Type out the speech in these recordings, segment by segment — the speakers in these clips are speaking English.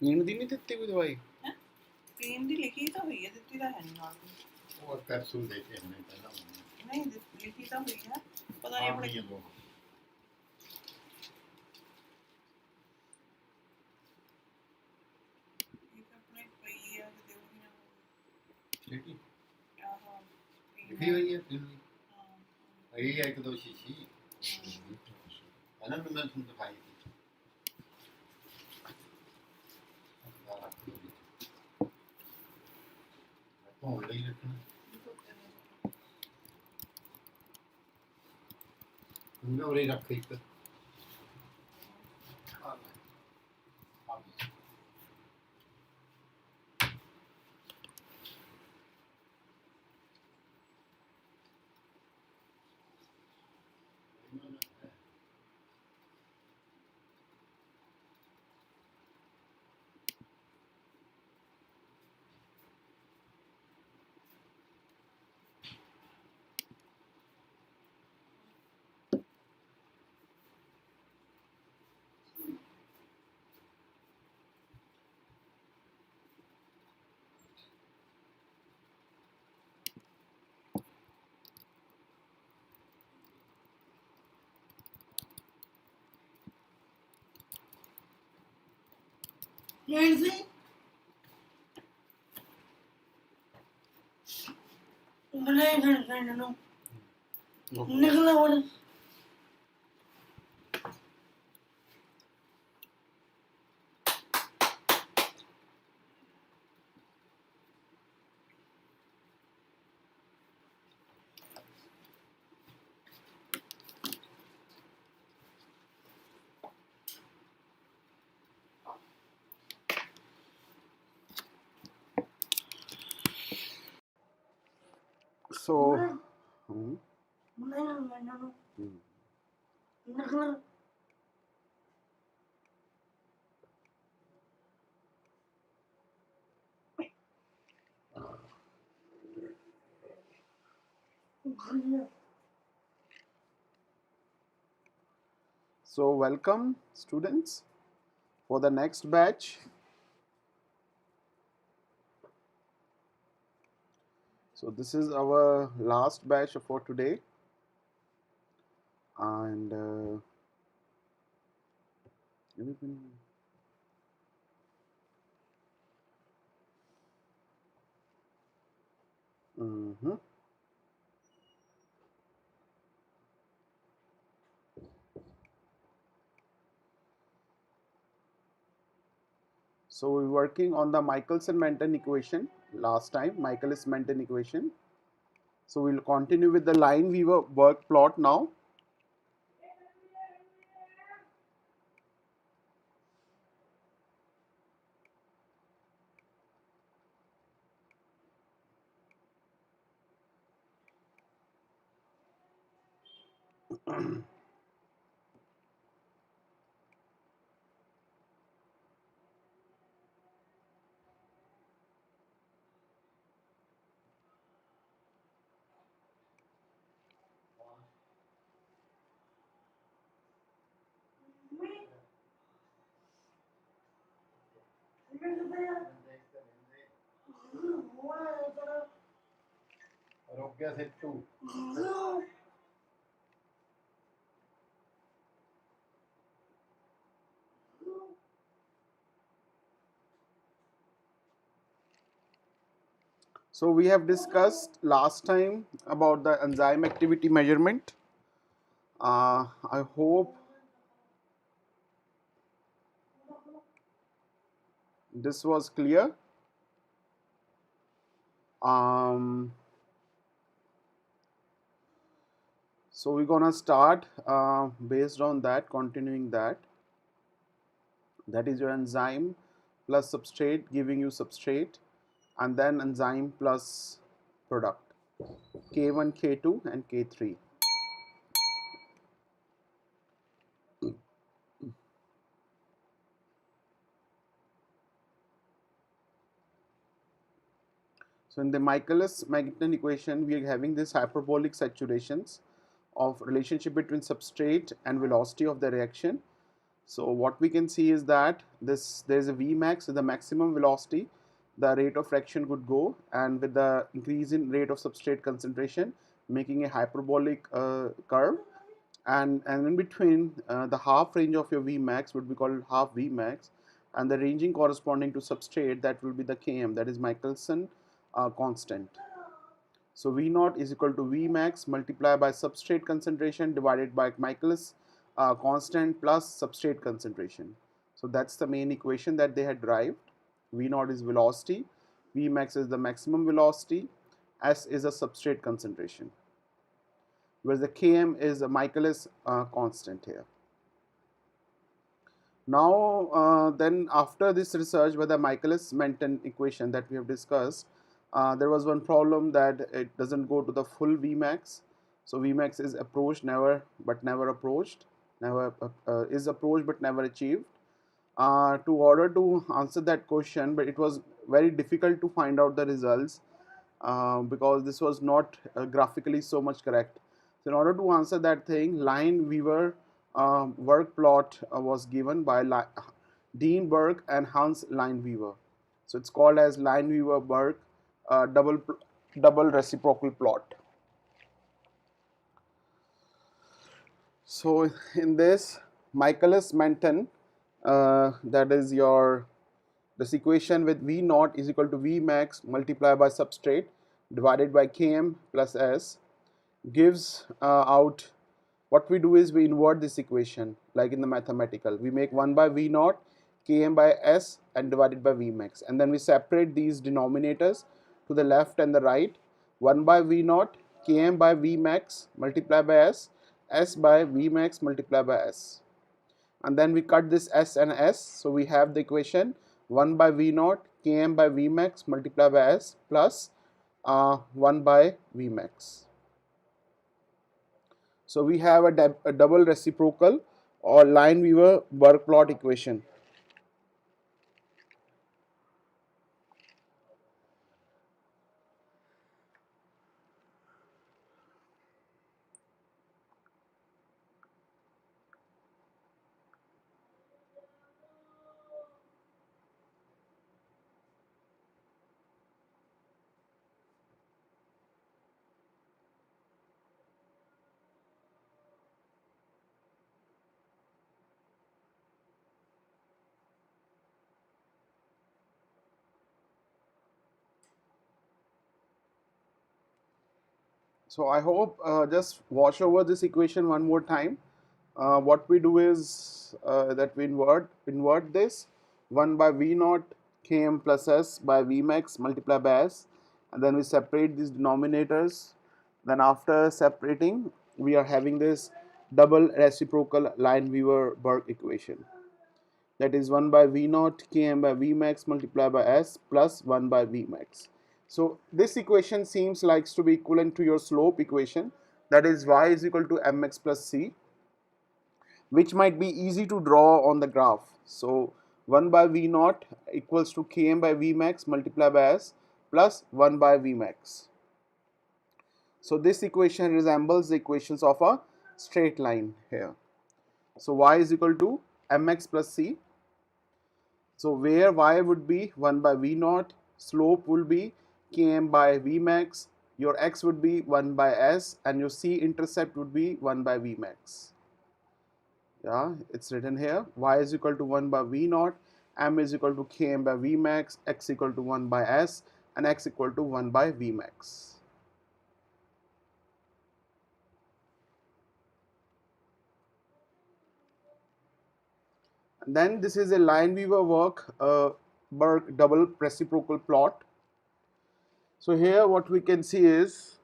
ਪੀਣ ਦੀ ਨਹੀਂ ਦਿੱਤੀ ਕੋਈ ਦਵਾਈ? ਪੀਣ ਦੀ ਲਿਖੀ ਤਾਂ ਹੋਈ ਹੈ, ਦਿੱਤੀ ਤਾਂ ਹੈ ਨਹੀਂ ਨਾਲ ਦੀ। ਉਹ ਕੈਪਸੂਲ ਦੇ ਕੇ ਹਮਨੇ ਪਹਿਲਾਂ ਨਹੀਂ ਲਿਖੀ ਤਾਂ ਹੋਈ ਹੈ, ਪਤਾ ਨਹੀਂ ਆਪਣੇ ਇਹ ਆਪਣੇ ਪਈ ਆ ਕਿਤੇ ਉਹ ਨਾ ਠੀਕ ਹੈ ਆਹ ਲਿਖੀ ਹੋਈ ਹੈ ਪੀਣ ਦੀ। ਇਹ ਇੱਕ ਦੋ ਸ਼ੀਸ਼ੀ ਹੈ ਨਾ, ਮੈਂ ਤੁਹਾਨੂੰ ਦਿਖਾਈ ਥੀ। ਧੋਣ ਲਈ ਰੱਖਣਾ ਉਹਨਾਂ ਉਰੇ ਰੱਖ ਇੱਕ Nancy? No. Nicola, what is... So, so welcome students for the next batch. So this is our last batch for today, and so we're working on the Michaelis and Menten equation last time, Michaelis Menten equation. So we'll continue with the line weaver work plot now. Arogya Setu. So we have discussed last time about the enzyme activity measurement. I hope this was clear. So we're gonna start based on that, continuing that. That is your enzyme plus substrate giving you substrate, and then enzyme plus product K1, K2 and K3. So in the Michaelis-Menten equation, we are having this hyperbolic saturations of relationship between substrate and velocity of the reaction. So what we can see is that there is a Vmax, the maximum velocity the rate of fraction could go, and with the increase in rate of substrate concentration, making a hyperbolic curve, and in between the half range of your Vmax would be called half Vmax, and the ranging corresponding to substrate, that will be the Km, that is Michelson constant. So V naught is equal to Vmax multiplied by substrate concentration divided by Michaelis constant plus substrate concentration. So that's the main equation that they had derived. V naught is velocity, Vmax is the maximum velocity, S is a substrate concentration, whereas the Km is a Michaelis constant here. Now, then after this research by the Michaelis-Menten equation that we have discussed, there was one problem that it doesn't go to the full Vmax. So Vmax is approached but never approached, is approached but never achieved. To order to answer that question, but it was very difficult to find out the results because this was not graphically so much correct. So in order to answer that thing, Line-Weaver work plot was given by Dean Burke and Hans Line-Weaver. So it's called as Line-Weaver-Burke double reciprocal plot. So in this Michaelis-Menten, that is this equation with V naught is equal to V max multiplied by substrate divided by Km plus S gives out, what we do is we invert this equation like in the mathematical. We make 1 by V naught Km by S and divided by V max, and then we separate these denominators to the left and the right. 1 by V naught Km by V max multiplied by S, S by V max multiplied by S, and then we cut this S and S, so we have the equation 1 by V naught Km by V max multiplied by S plus 1 by V max. So we have a double reciprocal or Line-Weaver-Burke plot equation. So I hope just watch over this equation one more time. What we do is that we invert this 1 by V naught Km plus S by V max multiplied by S, and then we separate these denominators. Then after separating, we are having this double reciprocal Line-Weaver-Burke equation. That is 1 by V naught Km by V max multiplied by S plus 1 by V max. So this equation seems like to be equivalent to your slope equation, that is y is equal to mx plus c, which might be easy to draw on the graph. So 1 by V naught equals to Km by V max multiplied by S plus 1 by V max. So this equation resembles the equations of a straight line here. So y is equal to mx plus c. So where y would be 1 by V naught, slope will be Km by V max, your x would be 1 by S, and your c intercept would be 1 by V max. Yeah, it's written here, y is equal to 1 by V naught, m is equal to Km by V max, x equal to 1 by S, and x equal to 1 by V max. And then this is a Line-Weaver-Burke double reciprocal plot. So here what we can see is,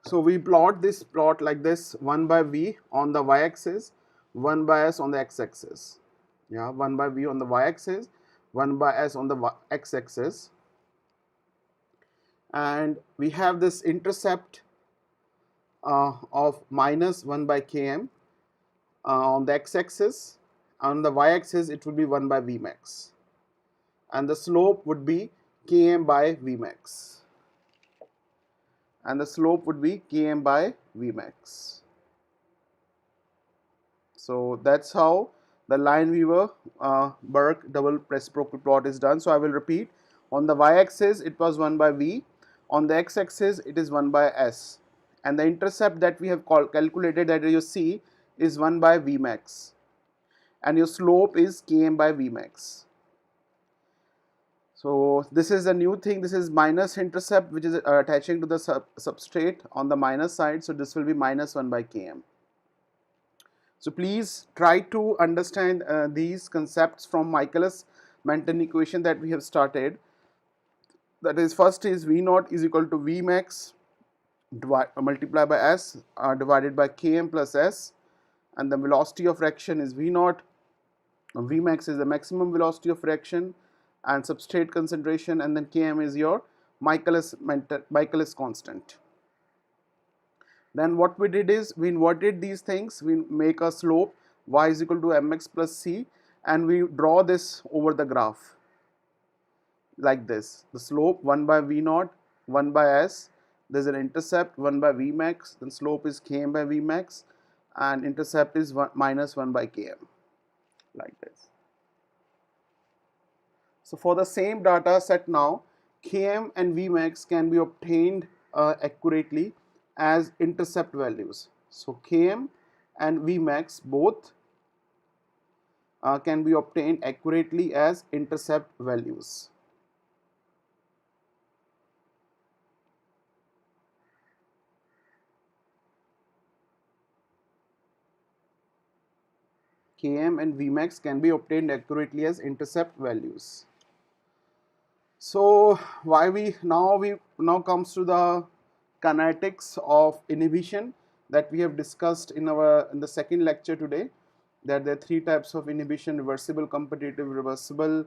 so we plot this plot like this, 1 by V on the y-axis, 1 by S on the x-axis. Yeah, 1 by V on the y-axis, 1 by S on the x-axis. And we have this intercept of minus 1 by Km on the x-axis. On the y-axis it would be 1 by V max. And the slope would be Km by V max. and the slope would be Km by Vmax. So that's how the Lineweaver Burke double reciprocal plot is done. So I will repeat. On the y-axis it was 1 by V, on the x-axis it is 1 by S, and the intercept that we have calculated, that you see, is 1 by Vmax, and your slope is Km by Vmax. So this is a new thing. This is minus intercept which is attaching to the substrate on the minus side. So this will be minus 1 by Km. So please try to understand these concepts from Michaelis Menten equation that we have started. That is, first is V naught is equal to Vmax multiplied by S divided by Km plus S, and the velocity of reaction is V naught. Vmax is the maximum velocity of reaction and substrate concentration, and then Km is your Michaelis constant. Then what we did is we inverted these things. We make a slope y is equal to mx plus c, and we draw this over the graph like this. The slope 1 by V naught, 1 by S. There's an intercept 1 by Vmax. Then slope is Km by Vmax, and intercept is minus 1 by Km, like this. So for the same data set now, Km and Vmax can be obtained accurately as intercept values. So Km and Vmax both can be obtained accurately as intercept values. Km and Vmax can be obtained accurately as intercept values. So we now comes to the kinetics of inhibition that we have discussed in the second lecture today, that there are three types of inhibition: reversible, competitive, reversible,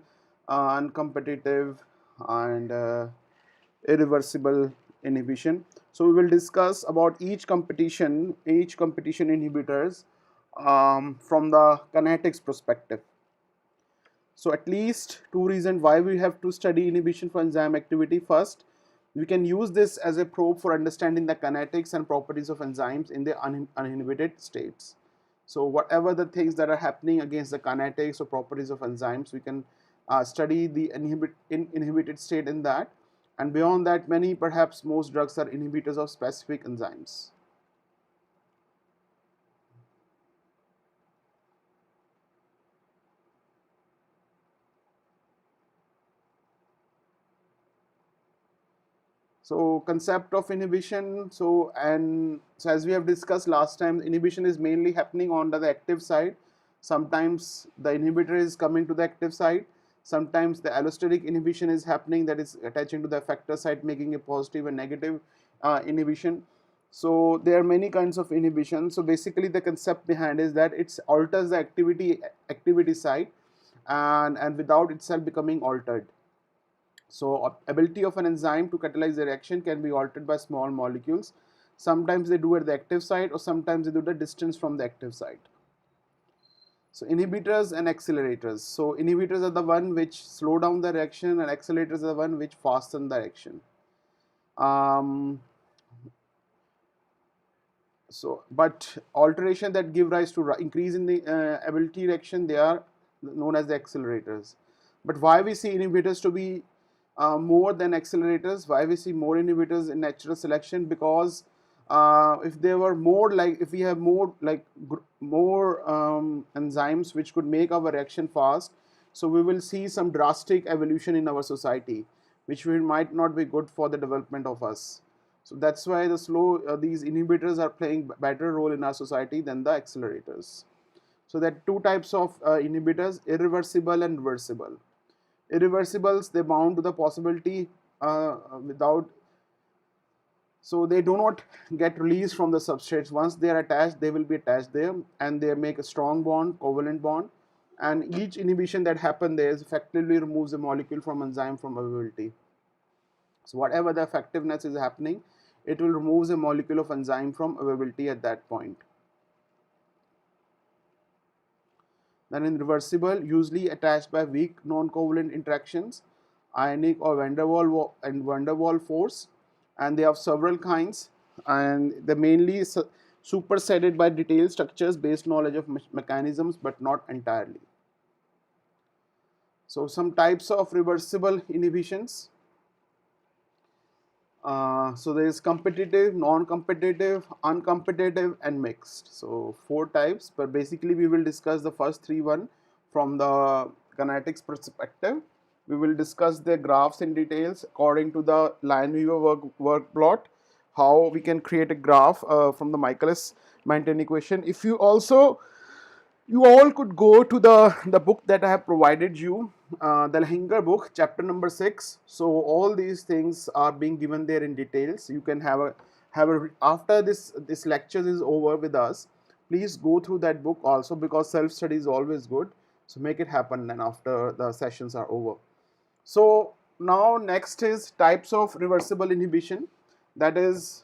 uncompetitive, and irreversible inhibition. So we will discuss about each competition inhibitors from the kinetics perspective. So at least two reasons why we have to study inhibition for enzyme activity. First, we can use this as a probe for understanding the kinetics and properties of enzymes in the uninhibited states. So whatever the things that are happening against the kinetics or properties of enzymes, we can study the inhibited state in that. And beyond that, perhaps most drugs are inhibitors of specific enzymes. So concept of inhibition. So as we have discussed last time, inhibition is mainly happening on the active side. Sometimes the inhibitor is coming to the active side. Sometimes the allosteric inhibition is happening, that is attaching to the effector site, making a positive and negative inhibition. So there are many kinds of inhibition. So basically the concept behind is that it alters the activity site and without itself becoming altered. So ability of an enzyme to catalyze a reaction can be altered by small molecules. Sometimes they do at the active site, or sometimes they do the distance from the active site. So inhibitors and accelerators. So inhibitors are the one which slow down the reaction, and accelerators are the one which fasten the reaction. But alteration that give rise to increase in the ability reaction, they are known as the accelerators. But why we see inhibitors to be more than accelerators? Why we see more inhibitors in natural selection? Because if there were more, like if we have more enzymes which could make our reaction fast, so we will see some drastic evolution in our society, which might not be good for the development of us. So that's why these inhibitors are playing better role in our society than the accelerators. So there are two types of inhibitors: irreversible and reversible. Irreversibles, they bound to the possibility without, so they do not get released from the substrates. Once they are attached, they will be attached there, and they make a strong bond, covalent bond, and each inhibition that happens there effectively removes a molecule from enzyme from availability. So whatever the effectiveness is happening, it will remove a molecule of enzyme from availability at that point. Then in reversible, usually attached by weak non-covalent interactions, ionic or van der Waals force, and they have several kinds, and they're mainly superseded by detailed structures based knowledge of mechanisms, but not entirely. So some types of reversible inhibitions. So there is competitive, non-competitive, uncompetitive, and mixed. So 4 types, but basically we will discuss the first 3 from the kinetics perspective. We will discuss the graphs in details according to the Lineweaver work plot, how we can create a graph from the Michaelis Menten equation. If you also, you all could go to the book that I have provided you, the Sanger book, chapter number 6. So all these things are being given there in details. You can have a after this lecture is over with us. Please go through that book also, because self study is always good. So make it happen then after the sessions are over. So now next is types of reversible inhibition. That is,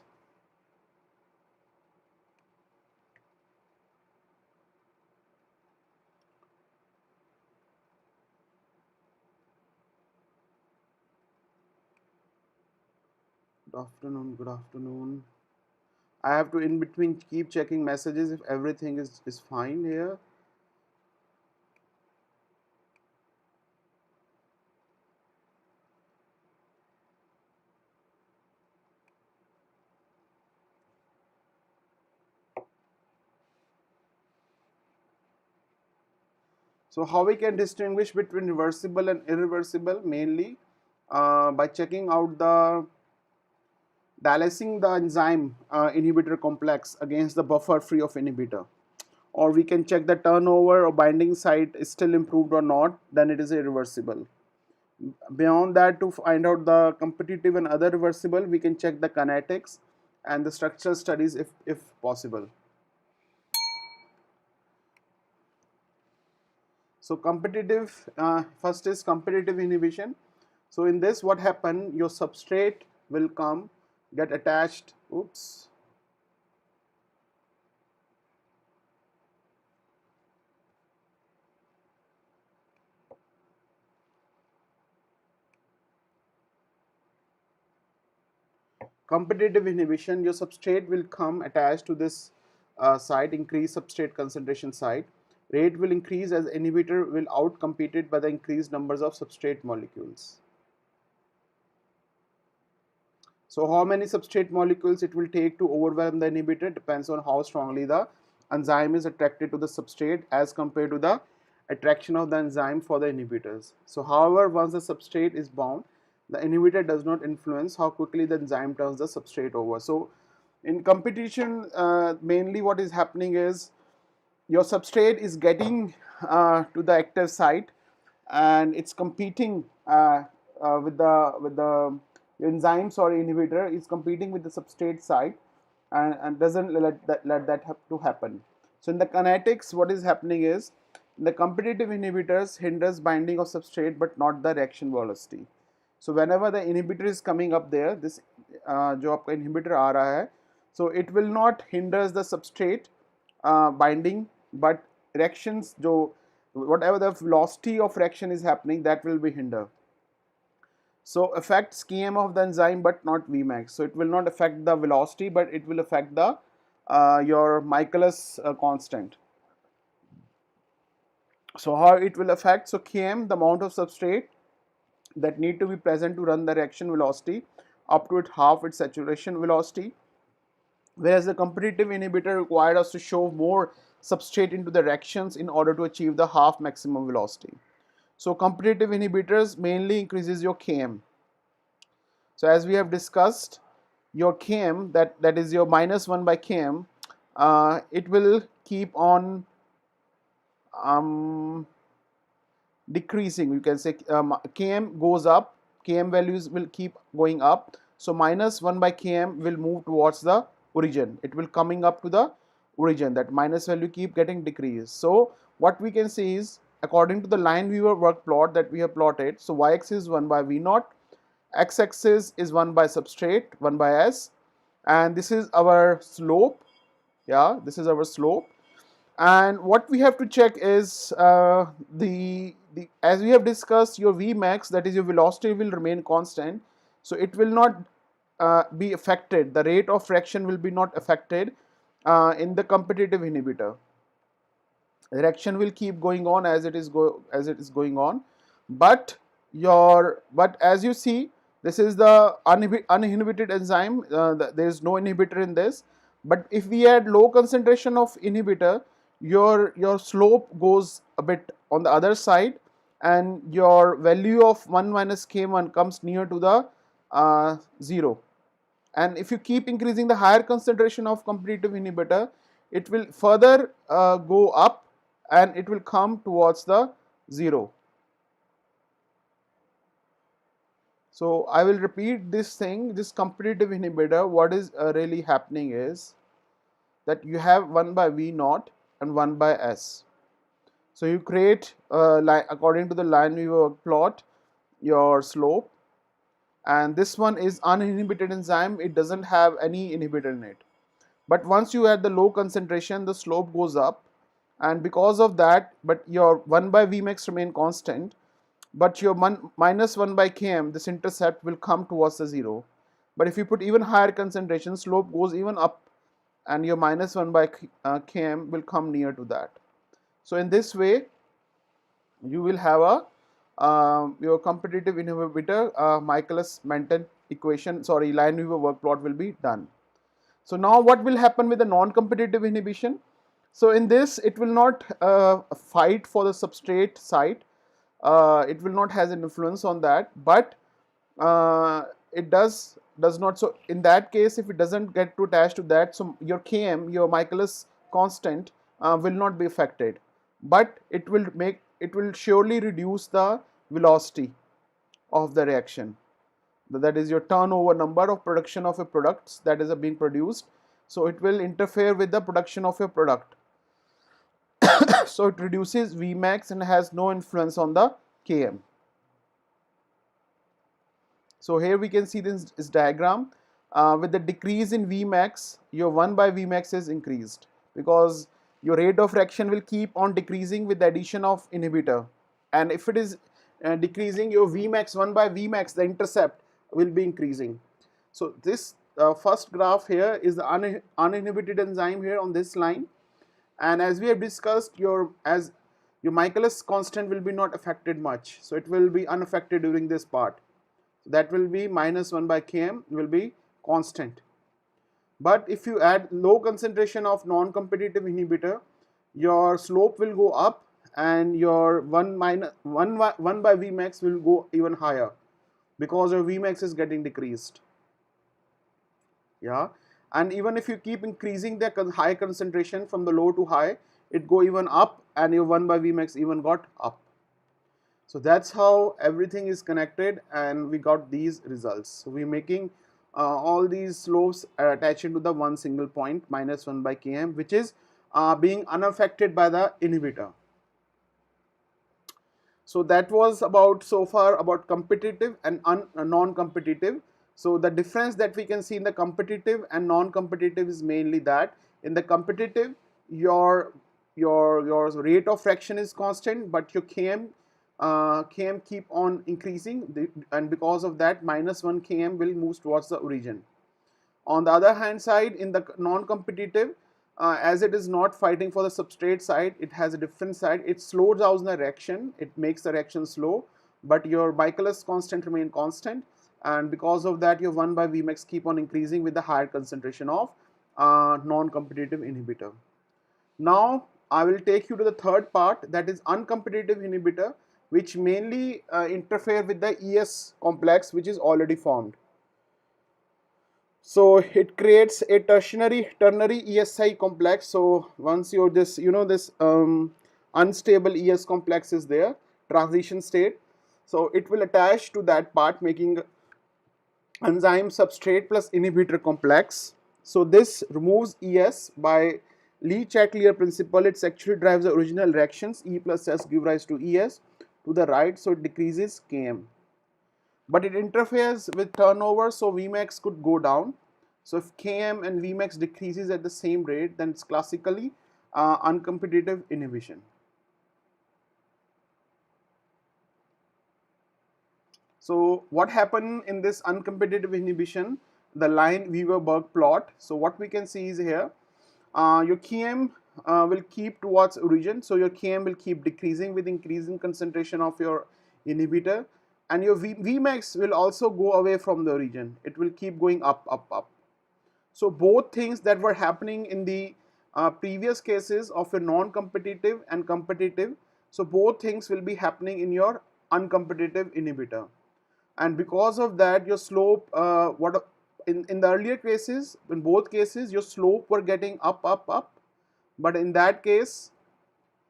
good afternoon, good afternoon. I have to in between keep checking messages if everything is fine here. So how we can distinguish between reversible and irreversible? Mainly by checking out the dialysing the enzyme inhibitor complex against the buffer free of inhibitor. Or we can check the turnover or binding site is still improved or not, then it is irreversible. Beyond that, to find out the competitive and other reversible, we can check the kinetics and the structural studies if possible. So competitive, first is competitive inhibition. So in this, what happen? Your substrate will come, get attached. Oops. Competitive inhibition, your substrate will come attached to this site, increase substrate concentration site. Rate will increase as inhibitor will outcompeted by the increased numbers of substrate molecules. So how many substrate molecules it will take to overwhelm the inhibitor depends on how strongly the enzyme is attracted to the substrate as compared to the attraction of the enzyme for the inhibitors. So however, once the substrate is bound, the inhibitor does not influence how quickly the enzyme turns the substrate over. So in competition, mainly what is happening is your substrate is getting to the active site, and it's competing with the enzymes or inhibitor is competing with the substrate site, and doesn't let that have to happen. So in the kinetics, what is happening is the competitive inhibitors hinders binding of substrate but not the reaction velocity. So whenever the inhibitor is coming up there, this जो आपका inhibitor आ रहा है, so it will not hinders the substrate binding, but reactions जो whatever the velocity of reaction is happening, that will be hindered. So affects Km of the enzyme but not Vmax. So it will not affect the velocity, but it will affect the your Michaelis constant. So how it will affect? So Km, the amount of substrate that need to be present to run the reaction velocity up to half its saturation velocity, whereas the competitive inhibitor required us to shove more substrate into the reactions in order to achieve the half maximum velocity. So competitive inhibitors mainly increases your Km. So as we have discussed, your Km, that is your -1 by Km, it will keep on decreasing. You can say Km goes up, Km values will keep going up. So -1 by Km will move towards the origin. It will coming up to the origin. That minus value keep getting decreased. So what we can say is, according to the Lineweaver work plot that we have plotted, so y-axis is 1 by V naught, x-axis is 1 by substrate, 1 by S, and this is our slope. Yeah, this is our slope. And what we have to check is the as we have discussed, your Vmax, that is your velocity, will remain constant. So it will not be affected. The rate of fraction will be not affected in the competitive inhibitor. Reaction will keep going on as it is going on, but as you see, this is the uninhibited enzyme. There is no inhibitor in this. But if we add low concentration of inhibitor, your slope goes a bit on the other side, and your value of 1 minus K1 comes near to the 0. And if you keep increasing the higher concentration of competitive inhibitor, it will further go up, and it will come towards the 0. So I will repeat this thing. This competitive inhibitor, what is really happening is that you have 1 by V naught and 1 by S. So you create according to the Lineweaver plot your slope, and this one is uninhibited enzyme. It doesn't have any inhibitor in it. But once you add the low concentration, the slope goes up, and because of that, but your 1 by Vmax remain constant, but your minus 1 by Km, this intercept will come towards the 0. But if you put even higher concentration, slope goes even up, and your minus 1 by Km will come near to that. So in this way, you will have a your competitive inhibitor Michaelis Menten equation, sorry, Lineweaver work plot will be done. So now what will happen with the non-competitive inhibition? So in this, it will not fight for the substrate site. It will not has an influence on that, but it does not. So in that case, if it doesn't get to attach to that, so your Km, your Michaelis constant, will not be affected, but it will surely reduce the velocity of the reaction. That is your turnover number of production of a products that is being produced. So it will interfere with the production of your product. So it reduces Vmax and has no influence on the Km. So here we can see this diagram. With the decrease in Vmax, your 1 by Vmax is increased, because your rate of reaction will keep on decreasing with the addition of inhibitor. And if it is decreasing, your Vmax, 1 by Vmax, the intercept will be increasing. So this first graph here is the uninhibited enzyme here on this line. And as we have discussed, your Michaelis constant will be not affected much. So it will be unaffected during this part. That will be minus 1 by Km will be constant. But if you add low concentration of non-competitive inhibitor, your slope will go up, and your 1 by Vmax will go even higher, because your Vmax is getting decreased. Yeah, and even if you keep increasing the high concentration from the low to high, it go even up, and your 1 by Vmax even got up. So that's how everything is connected, and we got these results. So we're making all these slopes attached to the one single point, minus 1 by Km, which is being unaffected by the inhibitor. So that was about so far about competitive and non-competitive. So the difference that we can see in the competitive and non-competitive is mainly that in the competitive, your rate of fraction is constant, but your Km keep on increasing, and because of that, minus 1 Km will move towards the origin. On the other hand side, in the non-competitive, as it is not fighting for the substrate side, it has a different side. It slows down the reaction, it makes the reaction slow, but your Michaelis constant remain constant, and because of that, your 1 by Vmax keep on increasing with the higher concentration of non-competitive inhibitor. Now I will take you to the third part, that is uncompetitive inhibitor, which mainly interfere with the ES complex which is already formed. So it creates a ternary ESI complex. So once you're this, this unstable ES complex is there, transition state. So it will attach to that part, making enzyme substrate plus inhibitor complex. So this removes ES by Lee-Chatelier principle. It actually drives the original reactions. E plus S give rise to ES to the right, so it decreases Km. But it interferes with turnover, so Vmax could go down. So if Km and Vmax decreases at the same rate, then it's classically uncompetitive inhibition. So what happened in this uncompetitive inhibition? the line Weaver-Berg plot. So what we can see is here, your Km will keep towards origin, so your Km will keep decreasing with increasing concentration of your inhibitor, and your Vmax will also go away from the origin. It will keep going up, up, up. So both things that were happening in the previous cases of a non-competitive and competitive, so both things will be happening in your uncompetitive inhibitor. And because of that, your slope, what in the earlier cases, in both cases, your slope were getting up, up, up, but in that case,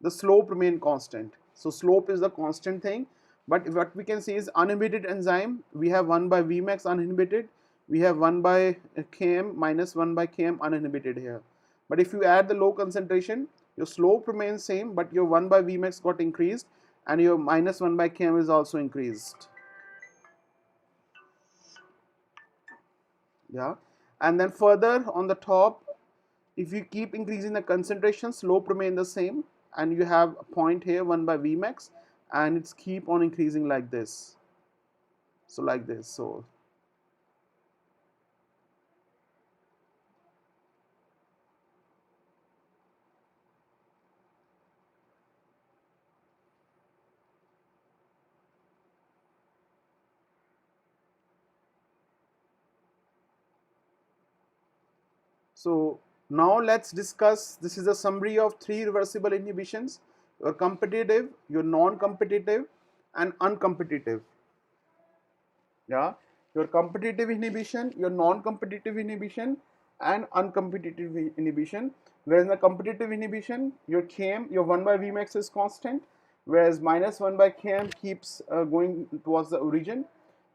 the slope remained constant. So slope is the constant thing, but what we can see is uninhibited enzyme, we have 1 by Vmax uninhibited, we have 1 by Km minus 1 by Km uninhibited here. But if you add the low concentration, your slope remains same, but your 1 by Vmax got increased and your minus 1 by Km is also increased. Yeah, and then further on the top, if you keep increasing the concentration, slope remain the same, and you have a point here 1 by Vmax, and it's keep on increasing like this. So like this. So now let's discuss. This is a summary of 3 reversible inhibitions: your competitive, your non-competitive, and uncompetitive. Yeah, your competitive inhibition, your non-competitive inhibition, and uncompetitive inhibition. Whereas in the competitive inhibition, your Km, your 1 by Vmax is constant, whereas minus 1 by Km keeps going towards the origin.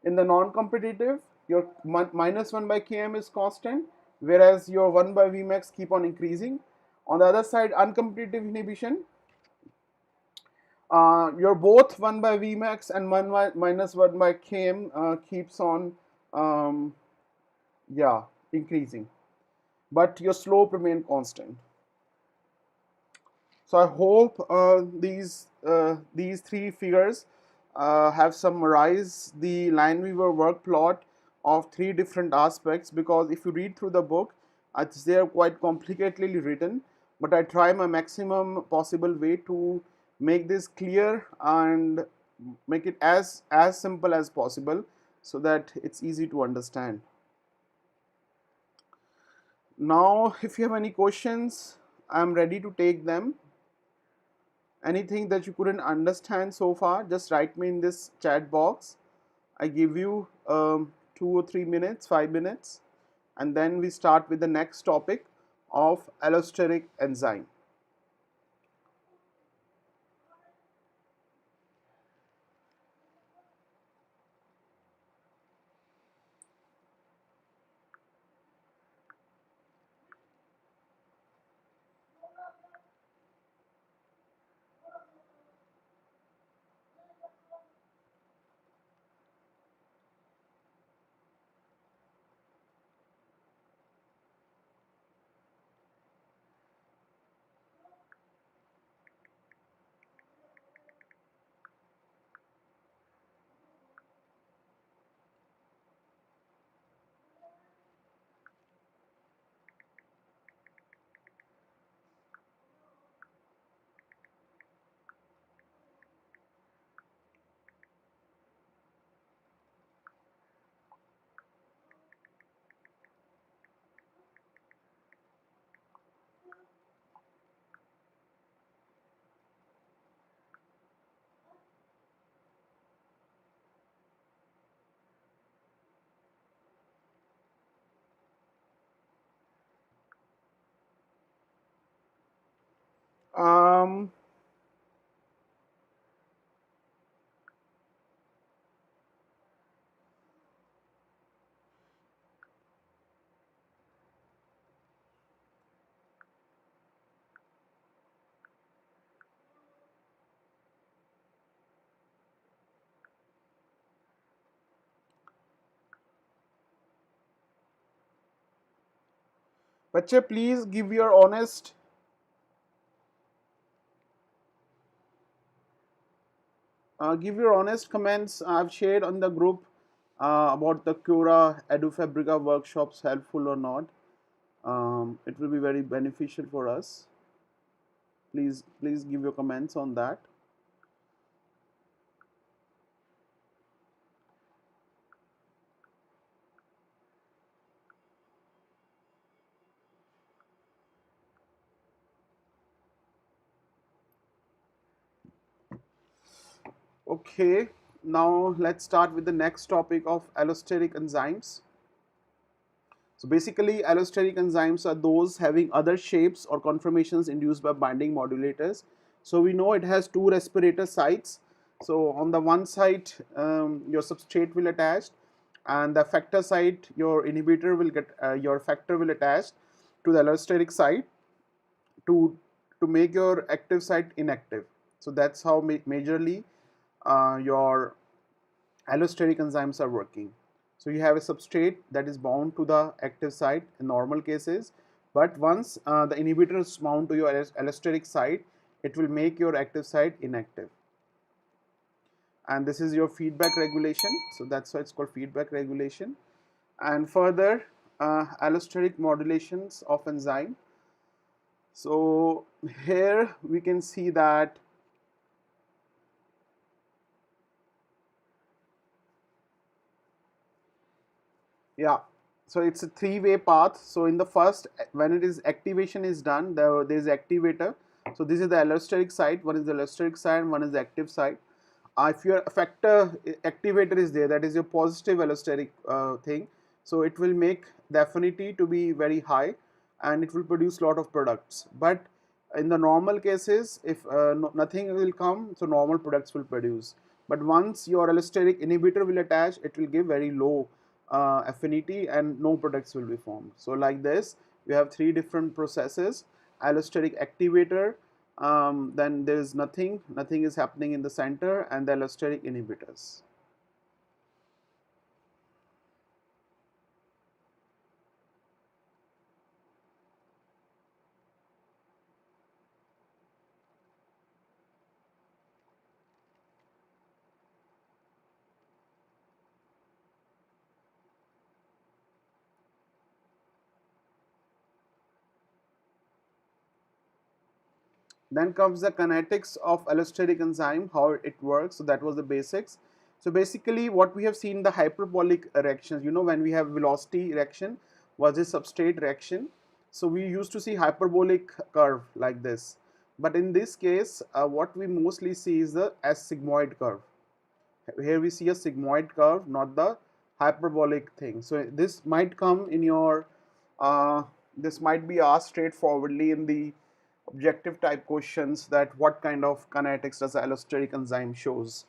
In the non-competitive, your minus 1 by Km is constant, whereas your 1 by Vmax keep on increasing. On the other side, uncompetitive inhibition, your both 1 by Vmax and 1 by minus 1 by Km keeps on um, yeah, increasing, but your slope remain constant. So I hope these 3 figures have summarized the Lineweaver work plot of 3 different aspects, because if you read through the book, they are quite complicatedly written, but I try my maximum possible way to make this clear and make it as simple as possible so that it's easy to understand. Now, if you have any questions, I'm ready to take them. Anything that you couldn't understand so far, just write me in this chat box. I give you 2 or 3 minutes, 5 minutes, and then we start with the next topic of allosteric enzyme. Um, Bache, please give your honest comments. I've shared on the group about the Cura Edufabrica workshops helpful or not. It will be very beneficial for us. Please give your comments on that. Okay, now let's start with the next topic of allosteric enzymes. So basically, allosteric enzymes are those having other shapes or conformations induced by binding modulators. So we know it has two respirator sites. So on the one side, your substrate will attach, and the effector site, your inhibitor will get your effector will attach to the allosteric site to make your active site inactive. So that's how majorly your allosteric enzymes are working. So you have a substrate that is bound to the active site in normal cases, but once the inhibitor is bound to your allosteric site, it will make your active site inactive. And this is your feedback regulation. So that's why it's called feedback regulation. And further, allosteric modulations of enzyme. So here we can see that, yeah, so it's a three-way path. So in the first, when it is activation is done, there is activator. So this is the allosteric site, one is the allosteric site and one is the active site. If your effector activator is there, that is your positive allosteric thing, so it will make the affinity to be very high and it will produce lot of products. But in the normal cases, if nothing will come, so normal products will produce. But once your allosteric inhibitor will attach, it will give very low affinity and no products will be formed. So like this, we have three different processes: allosteric activator, then there is nothing is happening in the center, and the allosteric inhibitors. Then comes the kinetics of allosteric enzyme, how it works. So that was the basics. So basically what we have seen, the hyperbolic reactions, when we have velocity reaction versus substrate reaction. So we used to see hyperbolic curve like this. But in this case, what we mostly see is the sigmoid curve. Here we see a sigmoid curve, not the hyperbolic thing. So this might come in your, this might be asked straightforwardly in the objective type questions, that what kind of kinetics does allosteric enzyme shows.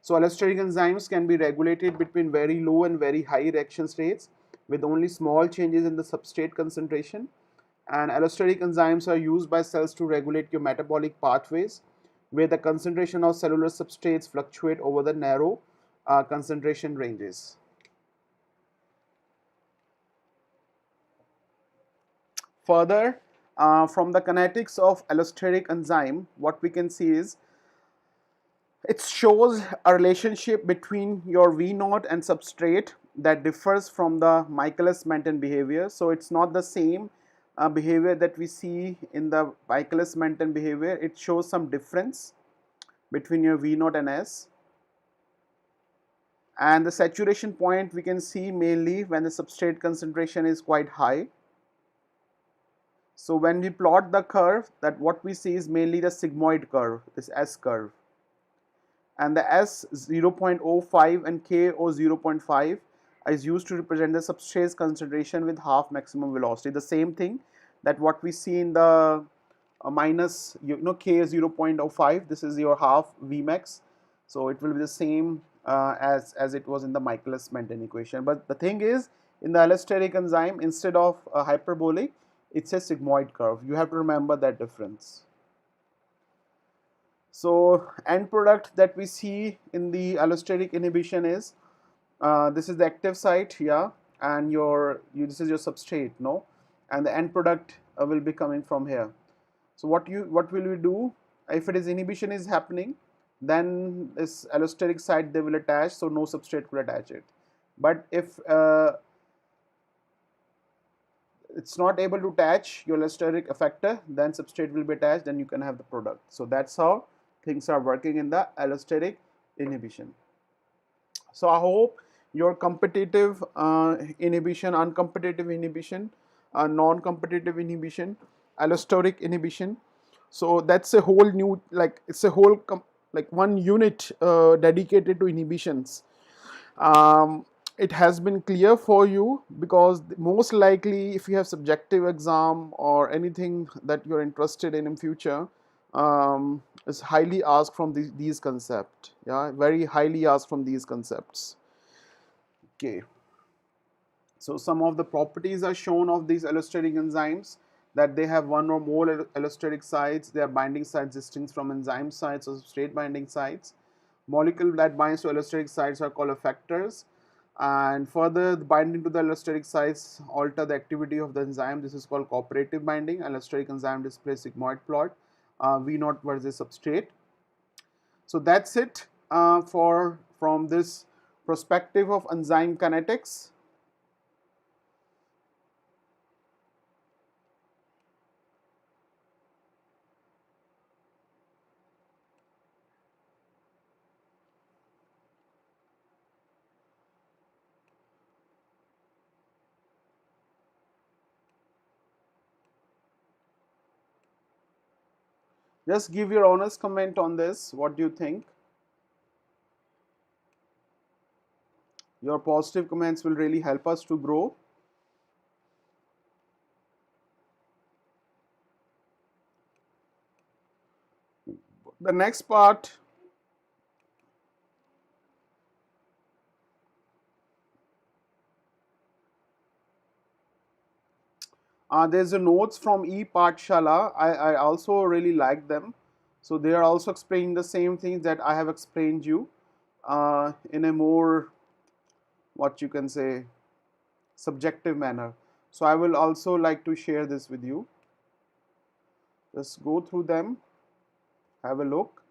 So allosteric enzymes can be regulated between very low and very high reaction states with only small changes in the substrate concentration. And allosteric enzymes are used by cells to regulate your metabolic pathways, where the concentration of cellular substrates fluctuate over the narrow concentration ranges. Further, from the kinetics of allosteric enzyme, what we can see is it shows a relationship between your V naught and substrate that differs from the Michaelis-Menten behavior. So it's not the same behavior that we see in the Michaelis-Menten behavior. It shows some difference between your V naught and S. And the saturation point we can see mainly when the substrate concentration is quite high. So when we plot the curve, that what we see is mainly the sigmoid curve, this S curve. And the S 0.05 and KO 0.5 is used to represent the substrate concentration with half maximum velocity. The same thing that what we see in the minus, K 0.05, this is your half Vmax. So it will be the same as it was in the Michaelis-Menten equation. But the thing is, in the allosteric enzyme, instead of a hyperbolic, it's a sigmoid curve. You have to remember that difference. So end product that we see in the allosteric inhibition is, this is the active site, yeah, and this is your substrate, no, and the end product will be coming from here. So what will we do if it is inhibition is happening? Then this allosteric site they will attach, so no substrate will attach it. But if it's not able to attach your allosteric effector, then substrate will be attached, then you can have the product. So that's how things are working in the allosteric inhibition. So I hope your competitive inhibition, uncompetitive inhibition, non-competitive inhibition, allosteric inhibition. So that's a whole new, like it's a whole like one unit dedicated to inhibitions. It has been clear for you, because most likely if you have subjective exam or anything that you're interested in future, is highly asked from these concepts. Yeah, very highly asked from these concepts. Okay, so some of the properties are shown of these allosteric enzymes, that they have one or more allosteric sites, they are binding sites distinct from enzyme sites or substrate binding sites. Molecule that binds to allosteric sites are called effectors, and further the binding to the allosteric sites alter the activity of the enzyme. This is called cooperative binding. Allosteric enzyme displays sigmoid plot, V0 versus substrate. So that's it for from this perspective of enzyme kinetics. Just give your honest comment on this. What do you think? Your positive comments will really help us to grow. The next part, there's a notes from E Patshala. I also really like them. So they are also explaining the same things that I have explained you in a more, what you can say, subjective manner. So I will also like to share this with you. Just go through them, have a look.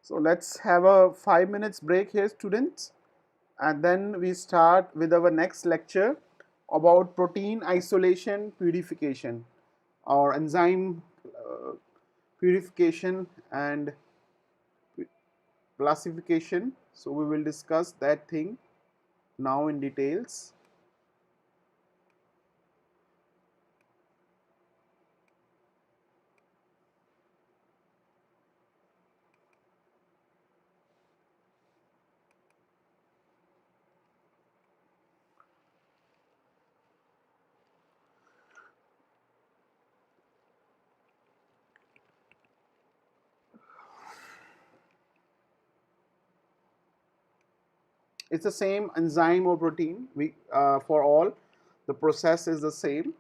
So let's have a 5 minutes break here, students, and then we start with our next lecture about protein isolation purification, or enzyme purification and classification. So we will discuss that thing now in details. It's the same enzyme or protein. For all, the process is the same.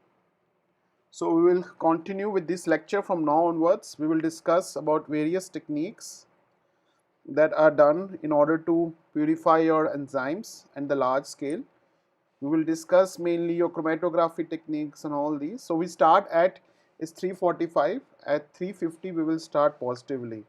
So we will continue with this lecture from now onwards. We will discuss about various techniques that are done in order to purify your enzymes and the large scale. We will discuss mainly your chromatography techniques and all these. So we start at is 345. At 350 we will start positively.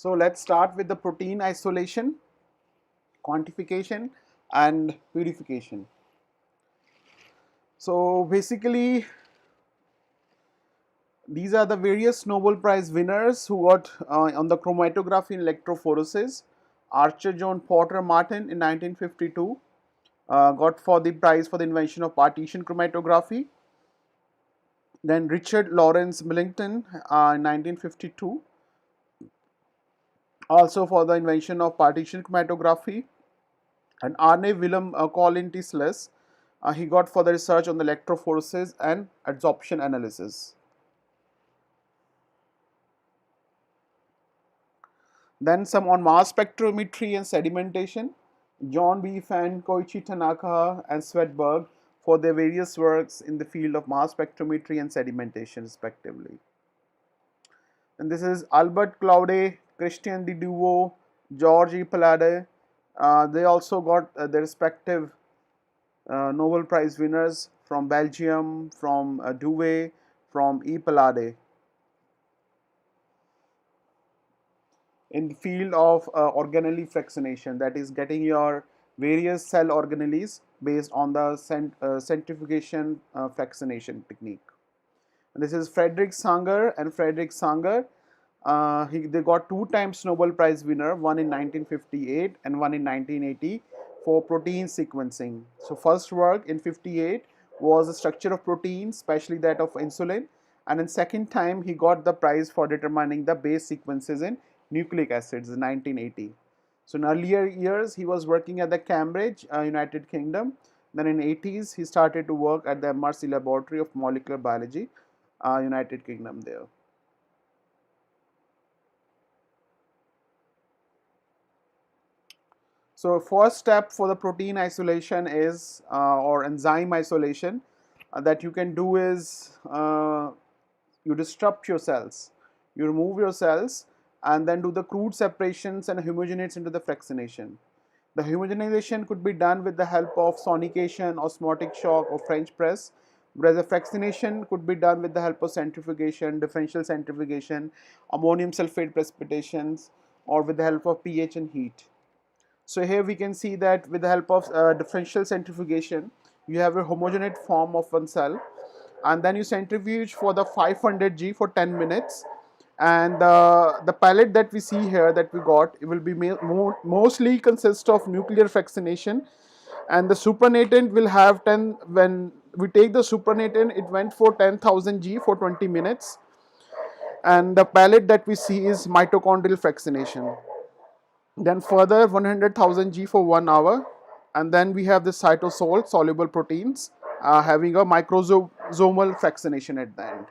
So let's start with the protein isolation, quantification, and purification. So basically, these are the various Nobel Prize winners who got on the chromatography and electrophoresis. Archer John Porter Martin in 1952 got for the prize for the invention of partition chromatography. Then Richard Lawrence Millington in 1952 also for the invention of partition chromatography. And Arne Willem Colin Tisles, he got for the research on the electrophoresis and adsorption analysis. Then some on mass spectrometry and sedimentation. John B. Fenn, Koichi Tanaka, and Swedberg for their various works in the field of mass spectrometry and sedimentation, respectively. And this is Albert Claude, Christian de Duveau, George E. Palade. They also got their respective Nobel Prize winners from Belgium, from Duvet, from E. Palade, in the field of organelle fractionation, that is getting your various cell organelles based on the centrifugation fractionation technique. And this is Frederick Sanger and Frederick Sanger. They got 2 times Nobel Prize winner, one in 1958 and one in 1980 for protein sequencing. So first work in 58 was the structure of proteins, especially that of insulin, and in second time he got the prize for determining the base sequences in nucleic acids in 1980. So in earlier years he was working at the Cambridge, United Kingdom. Then in 80s he started to work at the MRC Laboratory of Molecular Biology, United Kingdom there. So first step for the protein isolation is or enzyme isolation that you can do is you disrupt your cells, you remove your cells and then do the crude separations and homogenates into the fractionation. The homogenization could be done with the help of sonication, osmotic shock or French press, whereas the fractionation could be done with the help of centrifugation, differential centrifugation, ammonium sulfate precipitations, or with the help of pH and heat. So here we can see that with the help of differential centrifugation, you have a homogeneous form of one cell, and then you centrifuge for the 500 G for 10 minutes. And the pellet that we see here that we got, it will be mostly consist of nuclear fractionation, and the supernatant will have 10. When we take the supernatant, it went for 10,000 G for 20 minutes, and the pellet that we see is mitochondrial fractionation. Then further 100,000 G for 1 hour, and then we have the cytosol soluble proteins having a microsomal fractionation at the end.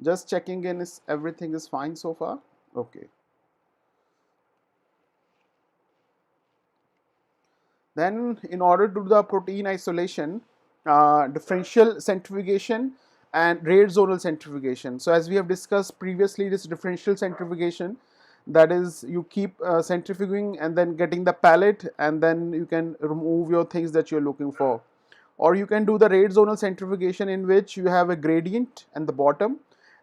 Just checking in, is everything is fine so far? Okay. Then in order to do the protein isolation, differential centrifugation and rate zonal centrifugation. So as we have discussed previously, this differential centrifugation, that is you keep centrifuging and then getting the pellet, and then you can remove your things that you're looking for. Or you can do the rate zonal centrifugation, in which you have a gradient at the bottom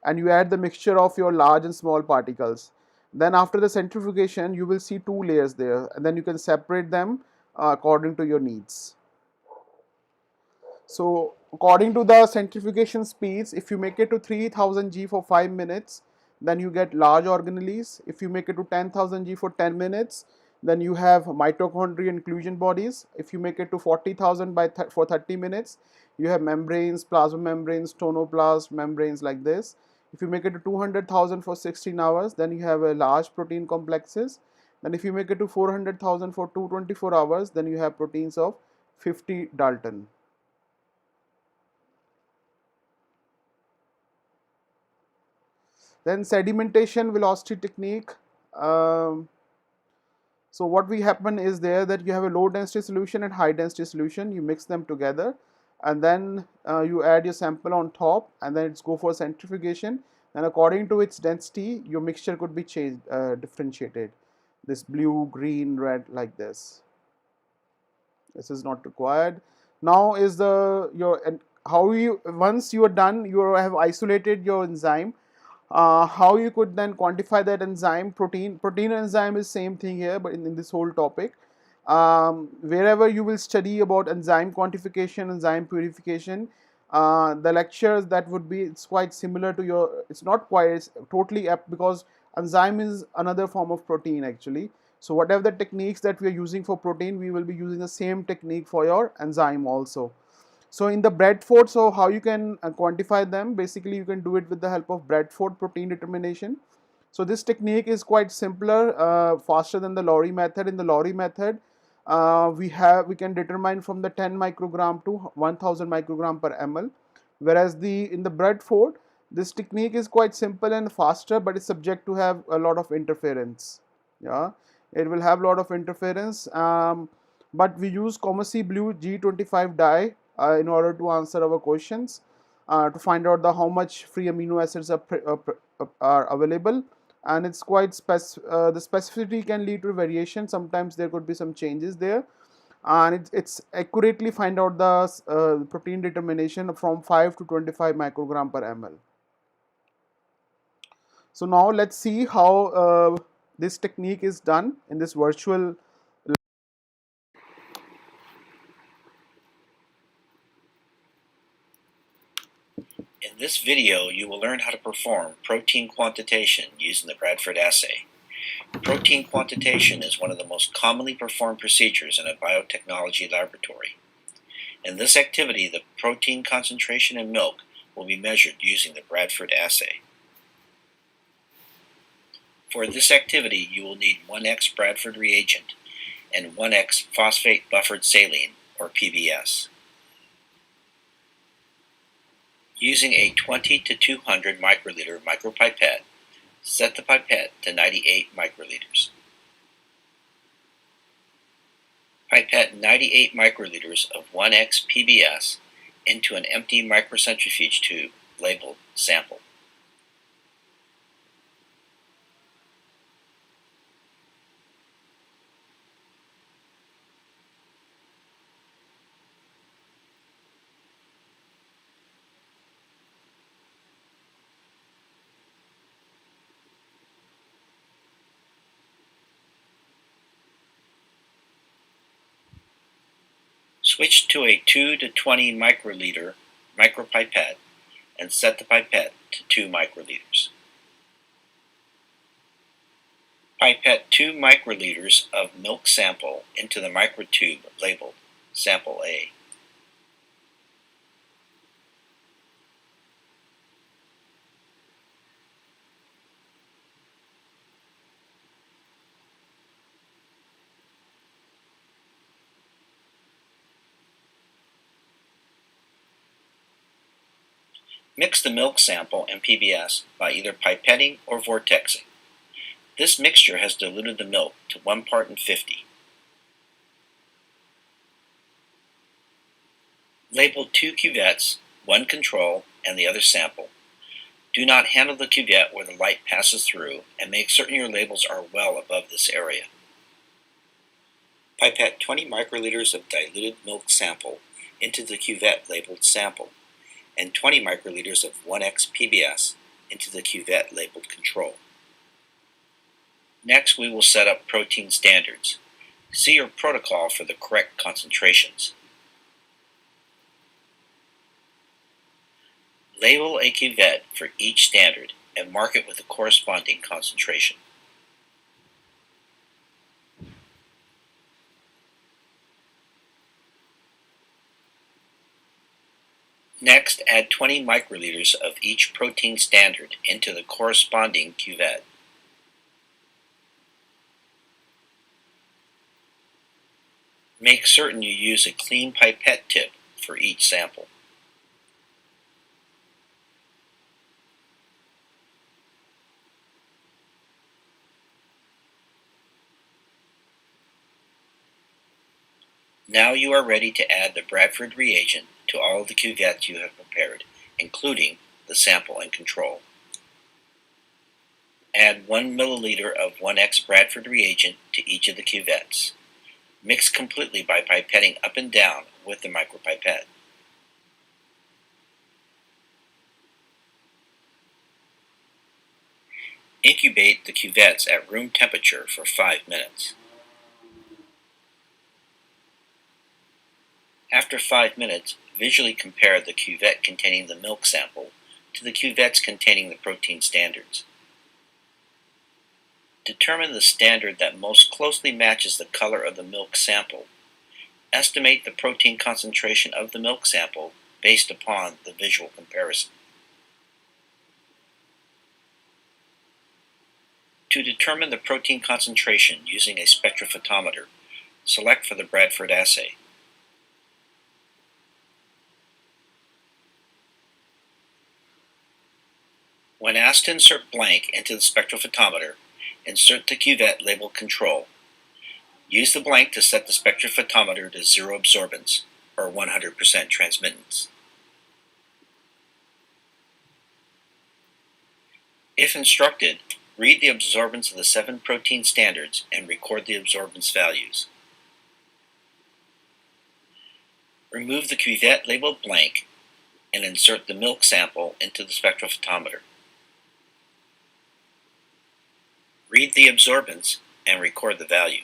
and you add the mixture of your large and small particles. Then after the centrifugation you will see 2 layers there, and then you can separate them according to your needs. So according to the centrifugation speeds, if you make it to 3000 G for 5 minutes, then you get large organelles. If you make it to 10,000 G for 10 minutes, then you have mitochondrial inclusion bodies. If you make it to 40,000 for 30 minutes, you have membranes, plasma membranes, tonoplast membranes like this. If you make it to 200,000 for 16 hours, then you have a large protein complexes. Then if you make it to 400,000 for 224 hours, then you have proteins of 50 Dalton. Then sedimentation velocity technique. Um, so what will happen is there that you have a low density solution and high density solution. You mix them together, and then you add your sample on top, and then it's go for centrifugation. And according to its density, your mixture could be changed, differentiated. This blue, green, red, like this. This is not required. Now is the your and how you once you are done, you have isolated your enzyme. How you could then quantify that enzyme, protein enzyme is same thing here, but in this whole topic, wherever you will study about enzyme quantification, enzyme purification, the lectures that would be, it's quite similar to your, it's not quite, it's totally apt, because enzyme is another form of protein actually. So whatever the techniques that we are using for protein, we will be using the same technique for your enzyme also. So in the Bradford, so how you can quantify them? Basically, you can do it with the help of Bradford protein determination. So this technique is quite simpler, faster than the Lowry method. In the Lowry method, we can determine from the 10 microgram to 1000 microgram per ml, whereas in the Bradford, this technique is quite simple and faster, but it's subject to have a lot of interference. Yeah, it will have a lot of interference. But we use Commercy Blue G25 dye in order to answer our questions, to find out how much free amino acids are available, and it's quite the specificity can lead to variation. Sometimes there could be some changes there, and it's accurately find out the protein determination from 5 to 25 microgram per ml. So now let's see how this technique is done in this virtual. In this video, you will learn how to perform protein quantitation using the Bradford assay. Protein quantitation is one of the most commonly performed procedures in a biotechnology laboratory. In this activity, the protein concentration in milk will be measured using the Bradford assay. For this activity, you will need 1x Bradford reagent and 1x phosphate buffered saline, or PBS. Using a 20 to 200 microliter micropipette, set the pipette to 98 microliters. Pipette 98 microliters of 1x PBS into an empty microcentrifuge tube labeled sample. Switch to a 2 to 20 microliter micropipette and set the pipette to 2 microliters. Pipette 2 microliters of milk sample into the microtube labeled Sample A. Mix the milk sample and PBS by either pipetting or vortexing. This mixture has diluted the milk to 1 part in 50. Label 2 cuvettes, one control and the other sample. Do not handle the cuvette where the light passes through, and make certain your labels are well above this area. Pipette 20 microliters of diluted milk sample into the cuvette labeled sample, and 20 microliters of 1x PBS into the cuvette labeled control. Next, we will set up protein standards. See your protocol for the correct concentrations. Label a cuvette for each standard and mark it with the corresponding concentration. Next, add 20 microliters of each protein standard into the corresponding cuvette. Make certain you use a clean pipette tip for each sample. Now you are ready to add the Bradford reagent to all of the cuvettes you have prepared, including the sample and control. Add 1 milliliter of 1x Bradford reagent to each of the cuvettes. Mix completely by pipetting up and down with the micropipette. Incubate the cuvettes at room temperature for 5 minutes. After 5 minutes, visually compare the cuvette containing the milk sample to the cuvettes containing the protein standards. Determine the standard that most closely matches the color of the milk sample. Estimate the protein concentration of the milk sample based upon the visual comparison. To determine the protein concentration using a spectrophotometer, select for the Bradford assay. When asked to insert blank into the spectrophotometer, insert the cuvette labeled Control. Use the blank to set the spectrophotometer to 0 absorbance, or 100% transmittance. If instructed, read the absorbance of the 7 protein standards and record the absorbance values. Remove the cuvette labeled blank and insert the milk sample into the spectrophotometer. Read the absorbance and record the value.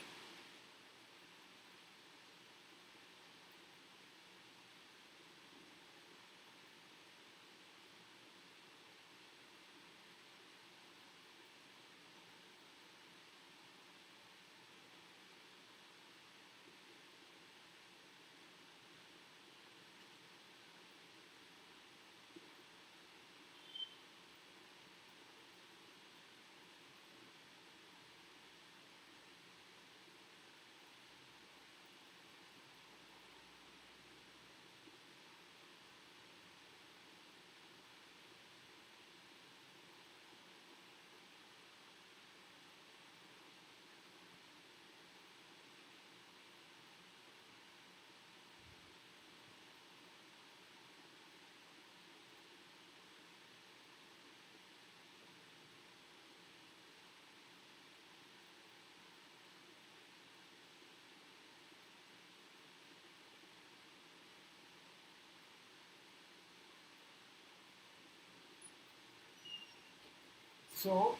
So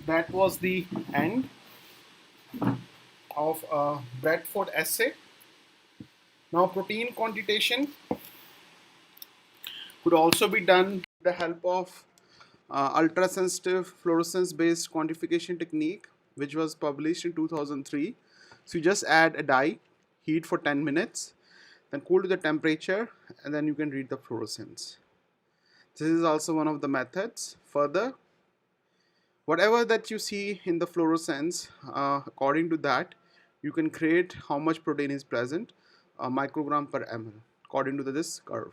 that was the end of Bradford assay. Now protein quantitation could also be done with the help of ultra-sensitive fluorescence-based quantification technique, which was published in 2003. So you just add a dye, heat for 10 minutes, then cool to the temperature, and then you can read the fluorescence. This is also one of the methods. Further, whatever that you see in the fluorescence, according to that, you can create how much protein is present, microgram per ml, according to this curve.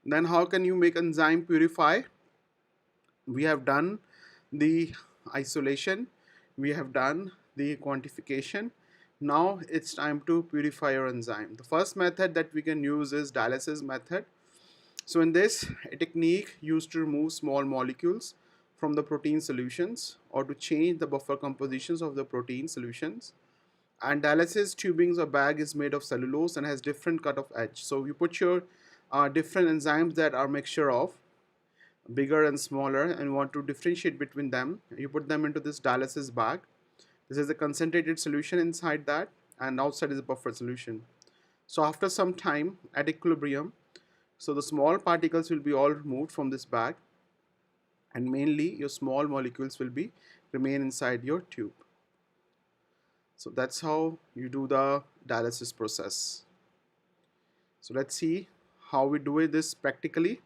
Then how can you make enzyme purify? We have done the isolation, we have done the quantification. Now it's time to purify your enzyme. The first method that we can use is dialysis method. So in this, a technique used to remove small molecules from the protein solutions or to change the buffer compositions of the protein solutions. And dialysis tubings or bag is made of cellulose and has different cut of edge. So you put your different enzymes that are mixture of bigger and smaller and want to differentiate between them. You put them into this dialysis bag. This is a concentrated solution inside that, and outside is a buffer solution. So after some time at equilibrium, so the small particles will be all removed from this bag, and mainly your small molecules will be remain inside your tube. So that's how you do the dialysis process. So let's see how we do this practically.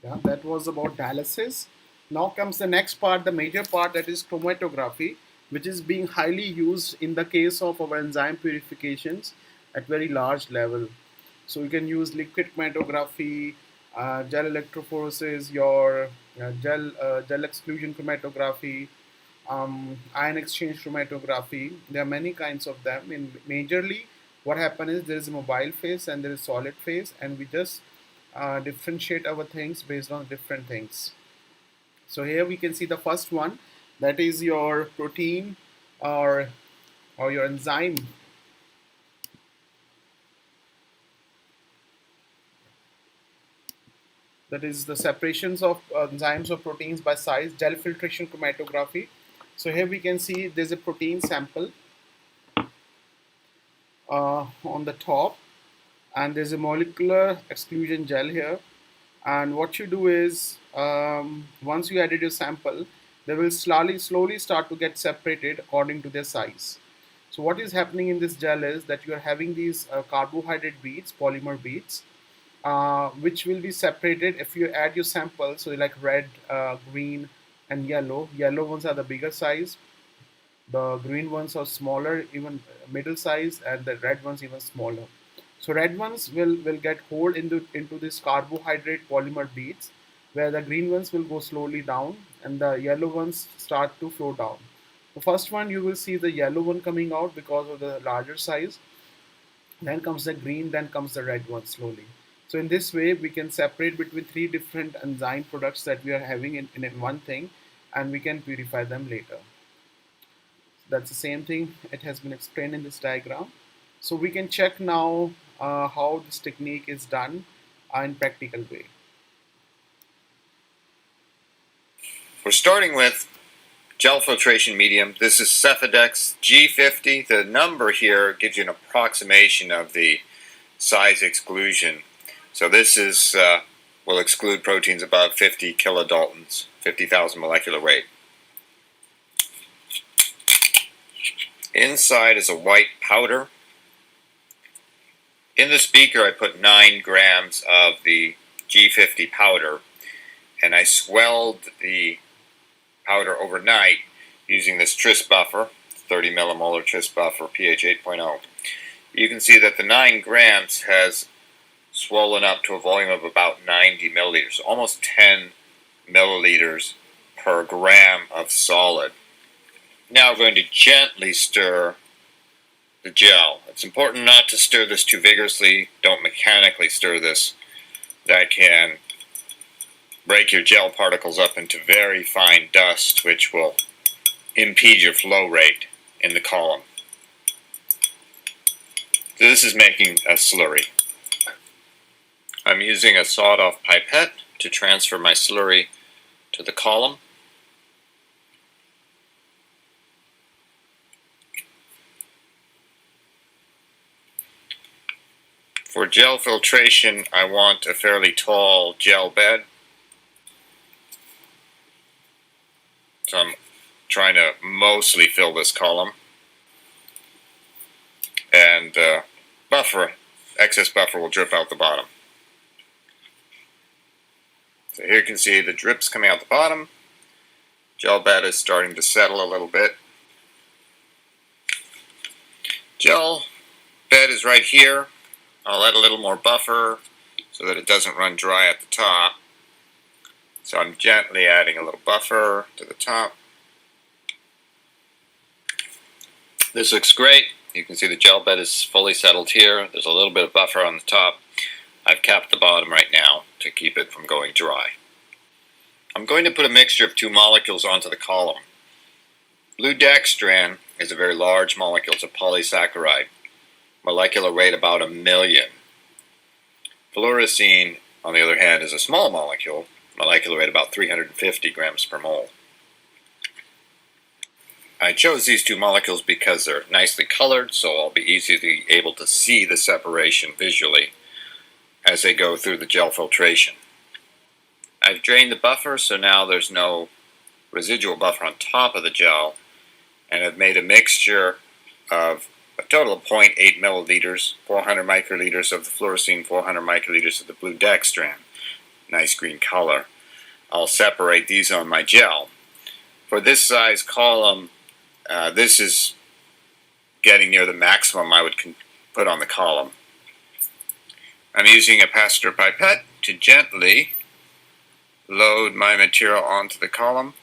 Yeah, that was about dialysis. Now comes the next part, the major part, that is chromatography, which is being highly used in the case of our enzyme purifications at very large level. So you can use liquid chromatography, gel electrophoresis, your gel exclusion chromatography, ion exchange chromatography. There are many kinds of them. In majorly, what happens is there is a mobile phase and there is solid phase, and we just differentiate our things based on different things. So here we can see the first one, that is your protein or your enzyme. That is the separations of enzymes or proteins by size, gel filtration chromatography. So here we can see there's a protein sample on the top, and there's a molecular exclusion gel here. And what you do is, once you added your sample, they will slowly start to get separated according to their size. So what is happening in this gel is that you are having these carbohydrate beads, polymer beads, which will be separated if you add your sample. So like red, green, and yellow. Yellow ones are the bigger size. The green ones are smaller, even middle size, and the red ones even smaller. So red ones will get hold into this carbohydrate polymer beads, where the green ones will go slowly down and the yellow ones start to flow down. The first one you will see the yellow one coming out because of the larger size, then comes the green, then comes the red one slowly. So in this way we can separate between three different enzyme products that we are having in one thing, and we can purify them later. That's the same thing, it has been explained in this diagram. So we can check now how this technique is done in practical way. We're starting with gel filtration medium. This is Cefidex G50. The number here gives you an approximation of the size exclusion. So this is will exclude proteins above 50 kilodaltons, 50,000 molecular weight. Inside is a white powder. In the speaker I put 9 grams of the G50 powder, and I swelled the powder overnight using this tris buffer, 30 millimolar tris buffer, pH 8.0. You can see that the 9 grams has swollen up to a volume of about 90 milliliters, almost 10 milliliters per gram of solid. Now I'm going to gently stir the gel. It's important not to stir this too vigorously. Don't mechanically stir this. That can break your gel particles up into very fine dust, which will impede your flow rate in the column. So this is making a slurry. I'm using a sawed-off pipette to transfer my slurry to the column. For gel filtration, I want a fairly tall gel bed. So I'm trying to mostly fill this column. And excess buffer will drip out the bottom. So here you can see the drips coming out the bottom. Gel bed is starting to settle a little bit. Gel bed is right here. I'll add a little more buffer so that it doesn't run dry at the top. So I'm gently adding a little buffer to the top. This looks great. You can see the gel bed is fully settled here. There's a little bit of buffer on the top. I've capped the bottom right now to keep it from going dry. I'm going to put a mixture of 2 molecules onto the column. Blue dextran is a very large molecule. It's a polysaccharide. Molecular weight about 1 million. Fluorescein, on the other hand, is a small molecule. Molecular weight about 350 grams per mole. I chose these 2 molecules because they're nicely colored, so I'll be easily able to see the separation visually as they go through the gel filtration. I've drained the buffer, so now there's no residual buffer on top of the gel, and I've made a mixture of a total of 0.8 milliliters, 400 microliters of the fluorescein, 400 microliters of the blue dextran. nice green color. I'll separate these on my gel. For this size column, this is getting near the maximum I would put on the column. I'm using a Pasteur pipette to gently load my material onto the column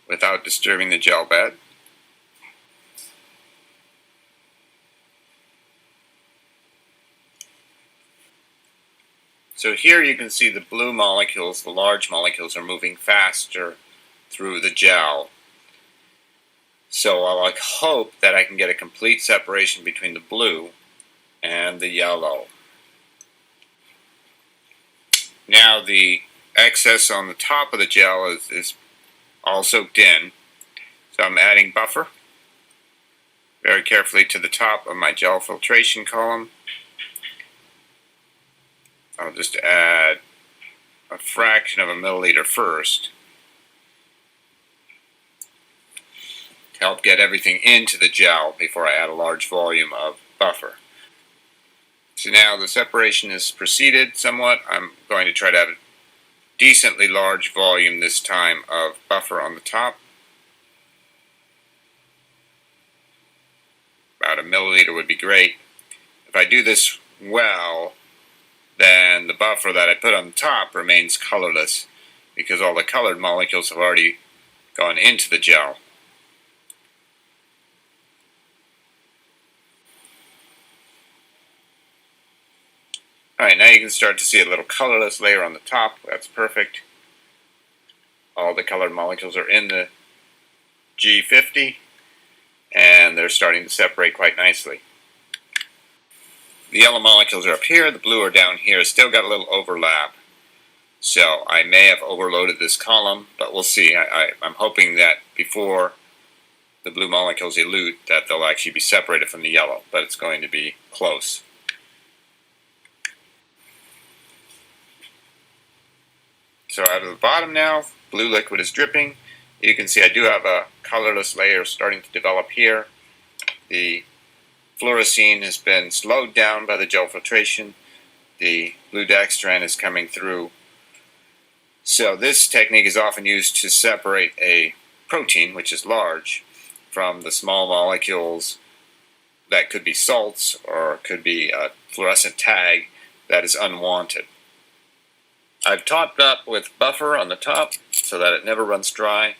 without disturbing the gel bed. So here you can see the blue molecules, the large molecules, are moving faster through the gel. So I'll hope that I can get a complete separation between the blue and the yellow. Now the excess on the top of the gel is all soaked in. So I'm adding buffer very carefully to the top of my gel filtration column. I'll just add a fraction of a milliliter first to help get everything into the gel before I add a large volume of buffer. So now the separation has proceeded somewhat. I'm going to try to add a decently large volume this time of buffer on the top. About a milliliter would be great. If I do this well, then the buffer that I put on the top remains colorless because all the colored molecules have already gone into the gel. Alright, now you can start to see a little colorless layer on the top. That's perfect. All the colored molecules are in the G50 and they're starting to separate quite nicely. The yellow molecules are up here, the blue are down here. Still got a little overlap. So I may have overloaded this column, but we'll see. I'm hoping that before the blue molecules elute that they'll actually be separated from the yellow, but it's going to be close. So out of the bottom now, blue liquid is dripping. You can see I do have a colorless layer starting to develop here. The fluorescein has been slowed down by the gel filtration. The blue dextran is coming through. So this technique is often used to separate a protein, which is large, from the small molecules that could be salts or could be a fluorescent tag that is unwanted. I've topped up with buffer on the top so that it never runs dry.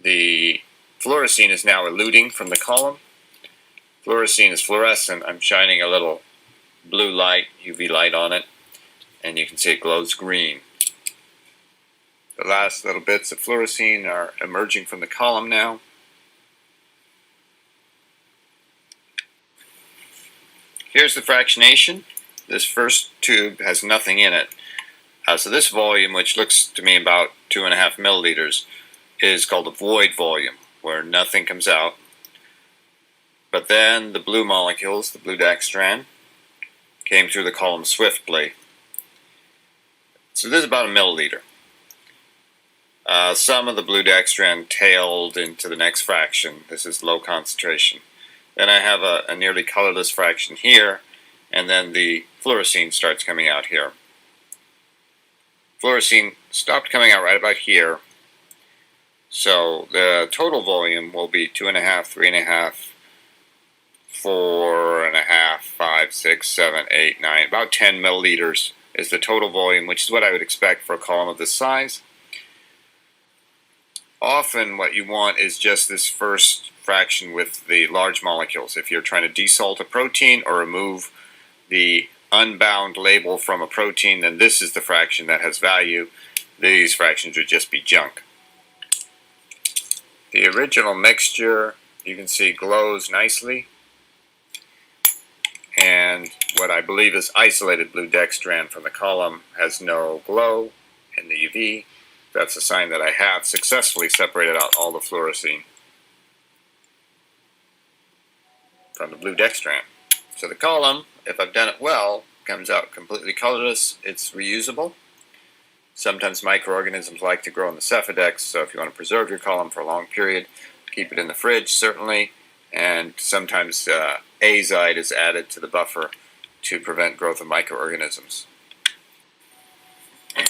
The fluorescein is now eluting from the column. Fluorescein is fluorescent. I'm shining a little blue light, UV light on it, and you can see it glows green. The last little bits of fluorescein are emerging from the column now. Here's the fractionation. This first tube has nothing in it. So this volume, which looks to me about 2.5 milliliters, is called a void volume, where nothing comes out. But then the blue molecules, the blue dextran, came through the column swiftly. So this is about a milliliter. Some of the blue dextran tailed into the next fraction. This is low concentration. Then I have a nearly colorless fraction here, and then the fluorescein starts coming out here. Fluorescein stopped coming out right about here. So the total volume will be 2.5, 3.5, 4.5, 5, 6, 7, 8, 9, about 10 milliliters is the total volume, which is what I would expect for a column of this size. Often what you want is just this first fraction with the large molecules. If you're trying to desalt a protein or remove the unbound label from a protein, then this is the fraction that has value. These fractions would just be junk. The original mixture, you can see, glows nicely. And what I believe is isolated blue dextran from the column has no glow in the UV. That's a sign that I have successfully separated out all the fluorescein from the blue dextran. So the column, if I've done it well, comes out completely colorless. It's reusable. Sometimes microorganisms like to grow in the Cephadex, so if you want to preserve your column for a long period, keep it in the fridge, certainly. And sometimes azide is added to the buffer to prevent growth of microorganisms.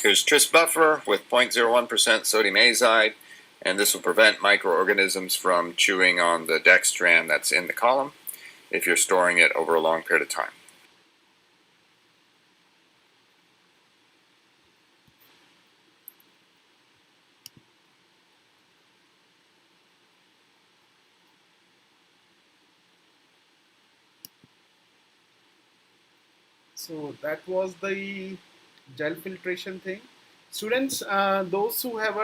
Here's tris buffer with 0.01% sodium azide, and this will prevent microorganisms from chewing on the dextran that's in the column if you're storing it over a long period of time. So that was the gel filtration thing. Students, those who have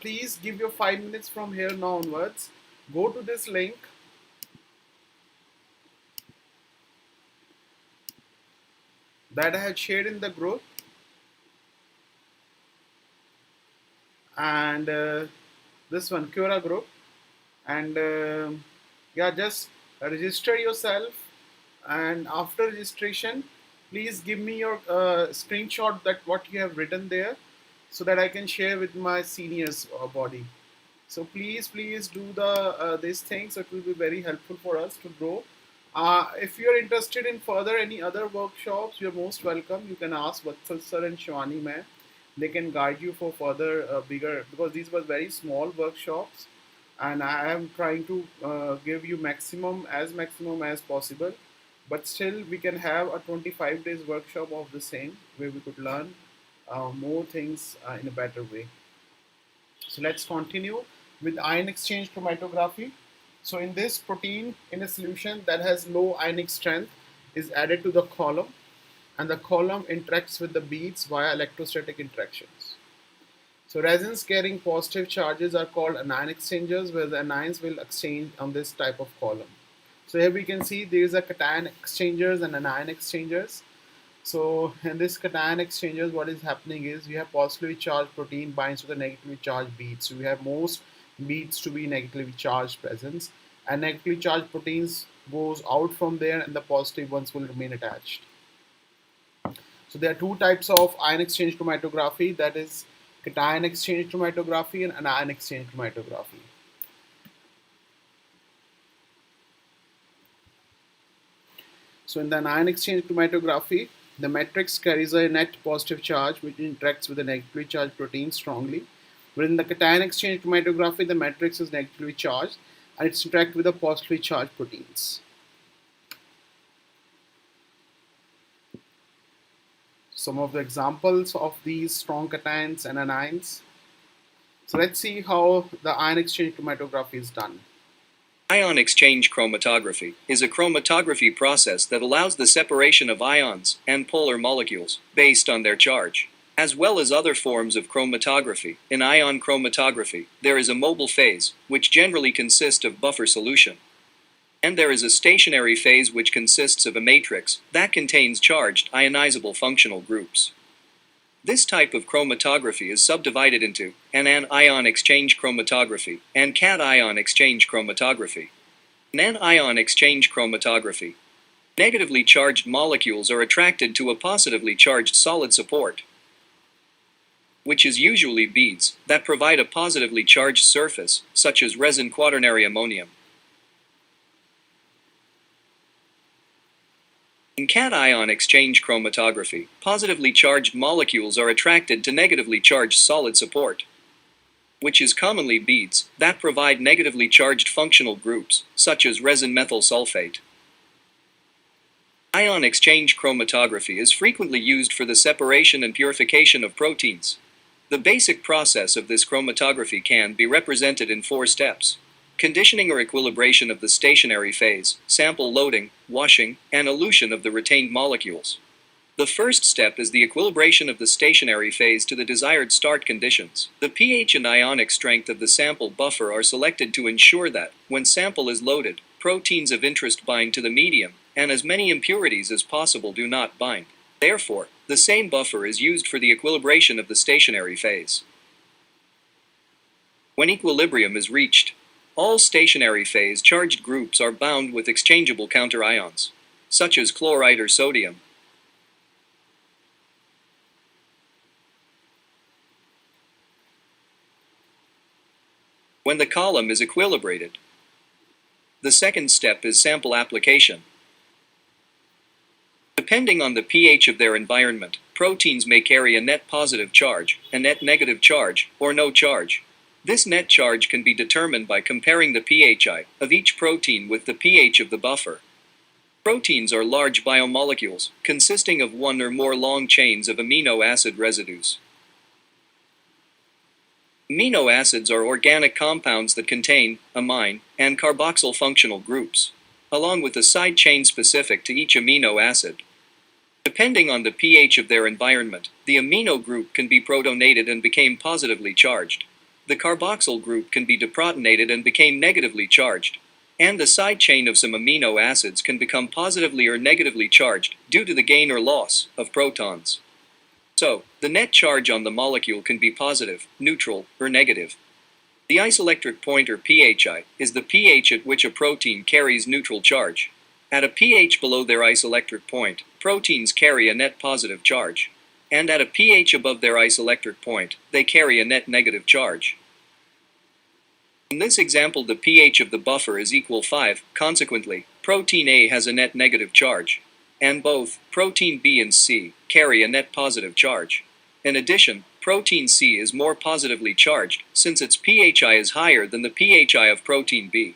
please give your 5 minutes from here now onwards. Go to this link that I had shared in the group, and this one Cura group, and yeah, just register yourself, and after registration please give me your screenshot that what you have written there, so that I can share with my seniors body. So please do the these things. It will be very helpful for us to grow. If you are interested in further any other workshops, you're most welcome. You can ask Vatsal sir and Shivani ma'am. They can guide you for further bigger, because these were very small workshops, and I am trying to give you maximum as possible. But still, we can have a 25 days workshop of the same, where we could learn more things in a better way. So let's continue with ion exchange chromatography. So in this, protein in a solution that has low ionic strength is added to the column, and the column interacts with the beads via electrostatic interactions. So resins carrying positive charges are called anion exchangers, where the anions will exchange on this type of column. So here we can see there is a cation exchangers and anion exchangers. So in this cation exchanges, what is happening is we have positively charged protein binds to the negatively charged beads. So we have most beads to be negatively charged presence, and negatively charged proteins goes out from there, and the positive ones will remain attached. So there are two types of ion exchange chromatography, that is cation exchange chromatography and anion exchange chromatography. So in the anion exchange chromatography, the matrix carries a net positive charge which interacts with the negatively charged protein strongly. Wherein the cation exchange chromatography, the matrix is negatively charged and it's interacts with the positively charged proteins. Some of the examples of these strong cations and anions. So let's see how the ion exchange chromatography is done. Ion exchange chromatography is a chromatography process that allows the separation of ions and polar molecules based on their charge. As well as other forms of chromatography, in ion chromatography, there is a mobile phase, which generally consists of buffer solution. And there is a stationary phase which consists of a matrix that contains charged ionizable functional groups. This type of chromatography is subdivided into anion exchange chromatography and cation exchange chromatography. Anion exchange chromatography. Negatively charged molecules are attracted to a positively charged solid support, which is usually beads that provide a positively charged surface, such as resin quaternary ammonium. In cation exchange chromatography, positively charged molecules are attracted to negatively charged solid support, which is commonly beads that provide negatively charged functional groups, such as resin methyl sulfate. Ion exchange chromatography is frequently used for the separation and purification of proteins. The basic process of this chromatography can be represented in 4 steps: conditioning or equilibration of the stationary phase, sample loading, washing, and elution of the retained molecules. The first step is the equilibration of the stationary phase to the desired start conditions. The pH and ionic strength of the sample buffer are selected to ensure that, when sample is loaded, proteins of interest bind to the medium, and as many impurities as possible do not bind. Therefore, the same buffer is used for the equilibration of the stationary phase. When equilibrium is reached, all stationary phase charged groups are bound with exchangeable counterions, such as chloride or sodium. When the column is equilibrated, the second step is sample application. Depending on the pH of their environment, proteins may carry a net positive charge, a net negative charge, or no charge. This net charge can be determined by comparing the pHi of each protein with the pH of the buffer. Proteins are large biomolecules, consisting of one or more long chains of amino acid residues. Amino acids are organic compounds that contain amine and carboxyl functional groups, along with a side chain specific to each amino acid. Depending on the pH of their environment, the amino group can be protonated and become positively charged. The carboxyl group can be deprotonated and become negatively charged. And the side chain of some amino acids can become positively or negatively charged due to the gain or loss of protons. So, the net charge on the molecule can be positive, neutral, or negative. The isoelectric point, or pHi, is the pH at which a protein carries neutral charge. At a pH below their isoelectric point, proteins carry a net positive charge. And at a pH above their isoelectric point, they carry a net negative charge. In this example, the pH of the buffer is equal 5, consequently, protein A has a net negative charge. And both protein B and C carry a net positive charge. In addition, protein C is more positively charged, since its pHi is higher than the pHi of protein B.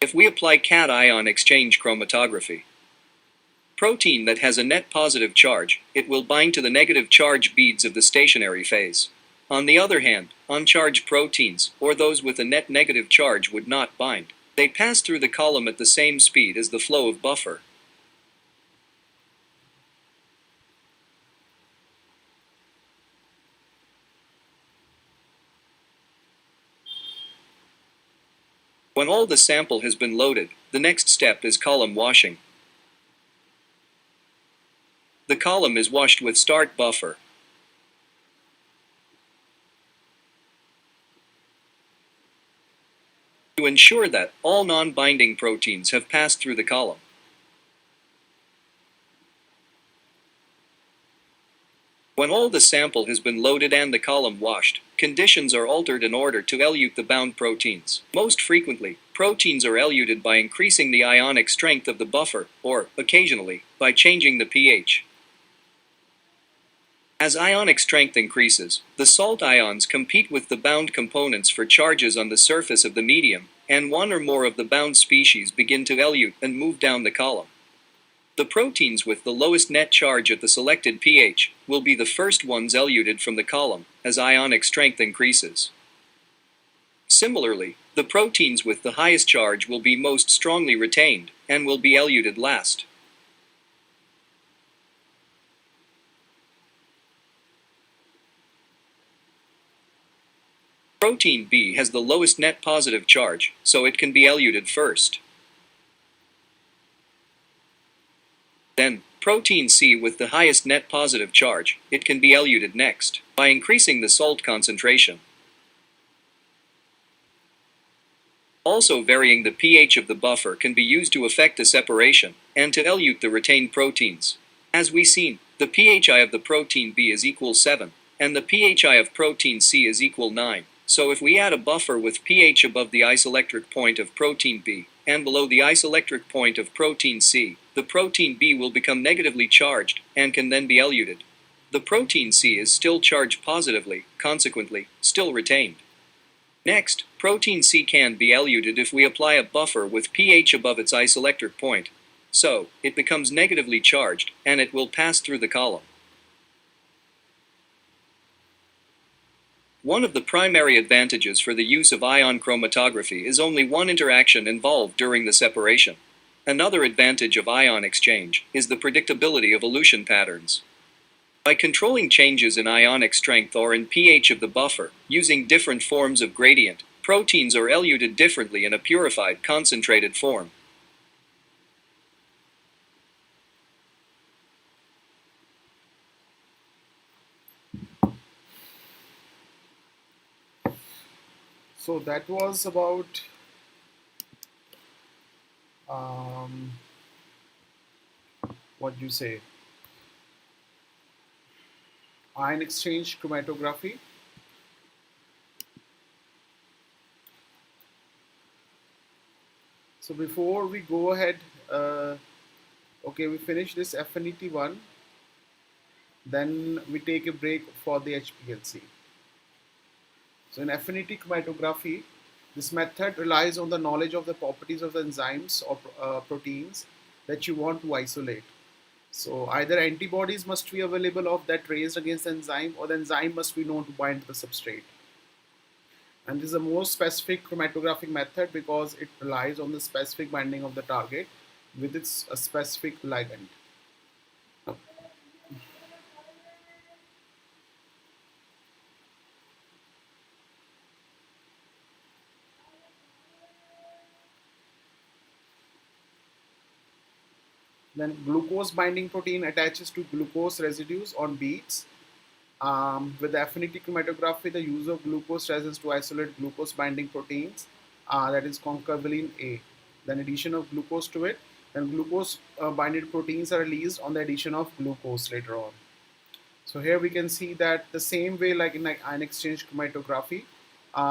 If we apply cation exchange chromatography, protein that has a net positive charge, it will bind to the negative charge beads of the stationary phase. On the other hand, uncharged proteins, or those with a net negative charge, would not bind. They pass through the column at the same speed as the flow of buffer. When all the sample has been loaded, the next step is column washing. The column is washed with start buffer. To ensure that all non-binding proteins have passed through the column. When all the sample has been loaded and the column washed, conditions are altered in order to elute the bound proteins. Most frequently, proteins are eluted by increasing the ionic strength of the buffer, or, occasionally, by changing the pH. As ionic strength increases, the salt ions compete with the bound components for charges on the surface of the medium, and one or more of the bound species begin to elute and move down the column. The proteins with the lowest net charge at the selected pH will be the first ones eluted from the column, as ionic strength increases. Similarly, the proteins with the highest charge will be most strongly retained, and will be eluted last. Protein B has the lowest net positive charge, so it can be eluted first. Then, protein C with the highest net positive charge, it can be eluted next, by increasing the salt concentration. Also, varying the pH of the buffer can be used to effect a separation, and to elute the retained proteins. As we seen, the pHi of the protein B is equal 7, and the pHi of protein C is equal 9. So if we add a buffer with pH above the isoelectric point of protein B, and below the isoelectric point of protein C, the protein B will become negatively charged, and can then be eluted. The protein C is still charged positively, consequently, still retained. Next, protein C can be eluted if we apply a buffer with pH above its isoelectric point. So, it becomes negatively charged, and it will pass through the column. One of the primary advantages for the use of ion chromatography is only one interaction involved during the separation. Another advantage of ion exchange is the predictability of elution patterns. By controlling changes in ionic strength or in pH of the buffer, using different forms of gradient, proteins are eluted differently in a purified, concentrated form. So that was about what you say, ion exchange chromatography. So before we go ahead okay, we finish this affinity one, then we take a break for the HPLC. So in affinity chromatography, this method relies on the knowledge of the properties of the enzymes or proteins that you want to isolate. So either antibodies must be available of that raised against the enzyme, or the enzyme must be known to bind to the substrate. And this is a more specific chromatographic method because it relies on the specific binding of the target with its specific ligand. Then glucose binding protein attaches to glucose residues on beads. With the affinity chromatography, the use of glucose resins to isolate glucose binding proteins, that is concurvalin A. Then addition of glucose to it, then glucose binding proteins are released on the addition of glucose later on. So here we can see that the same way like in like ion exchange chromatography,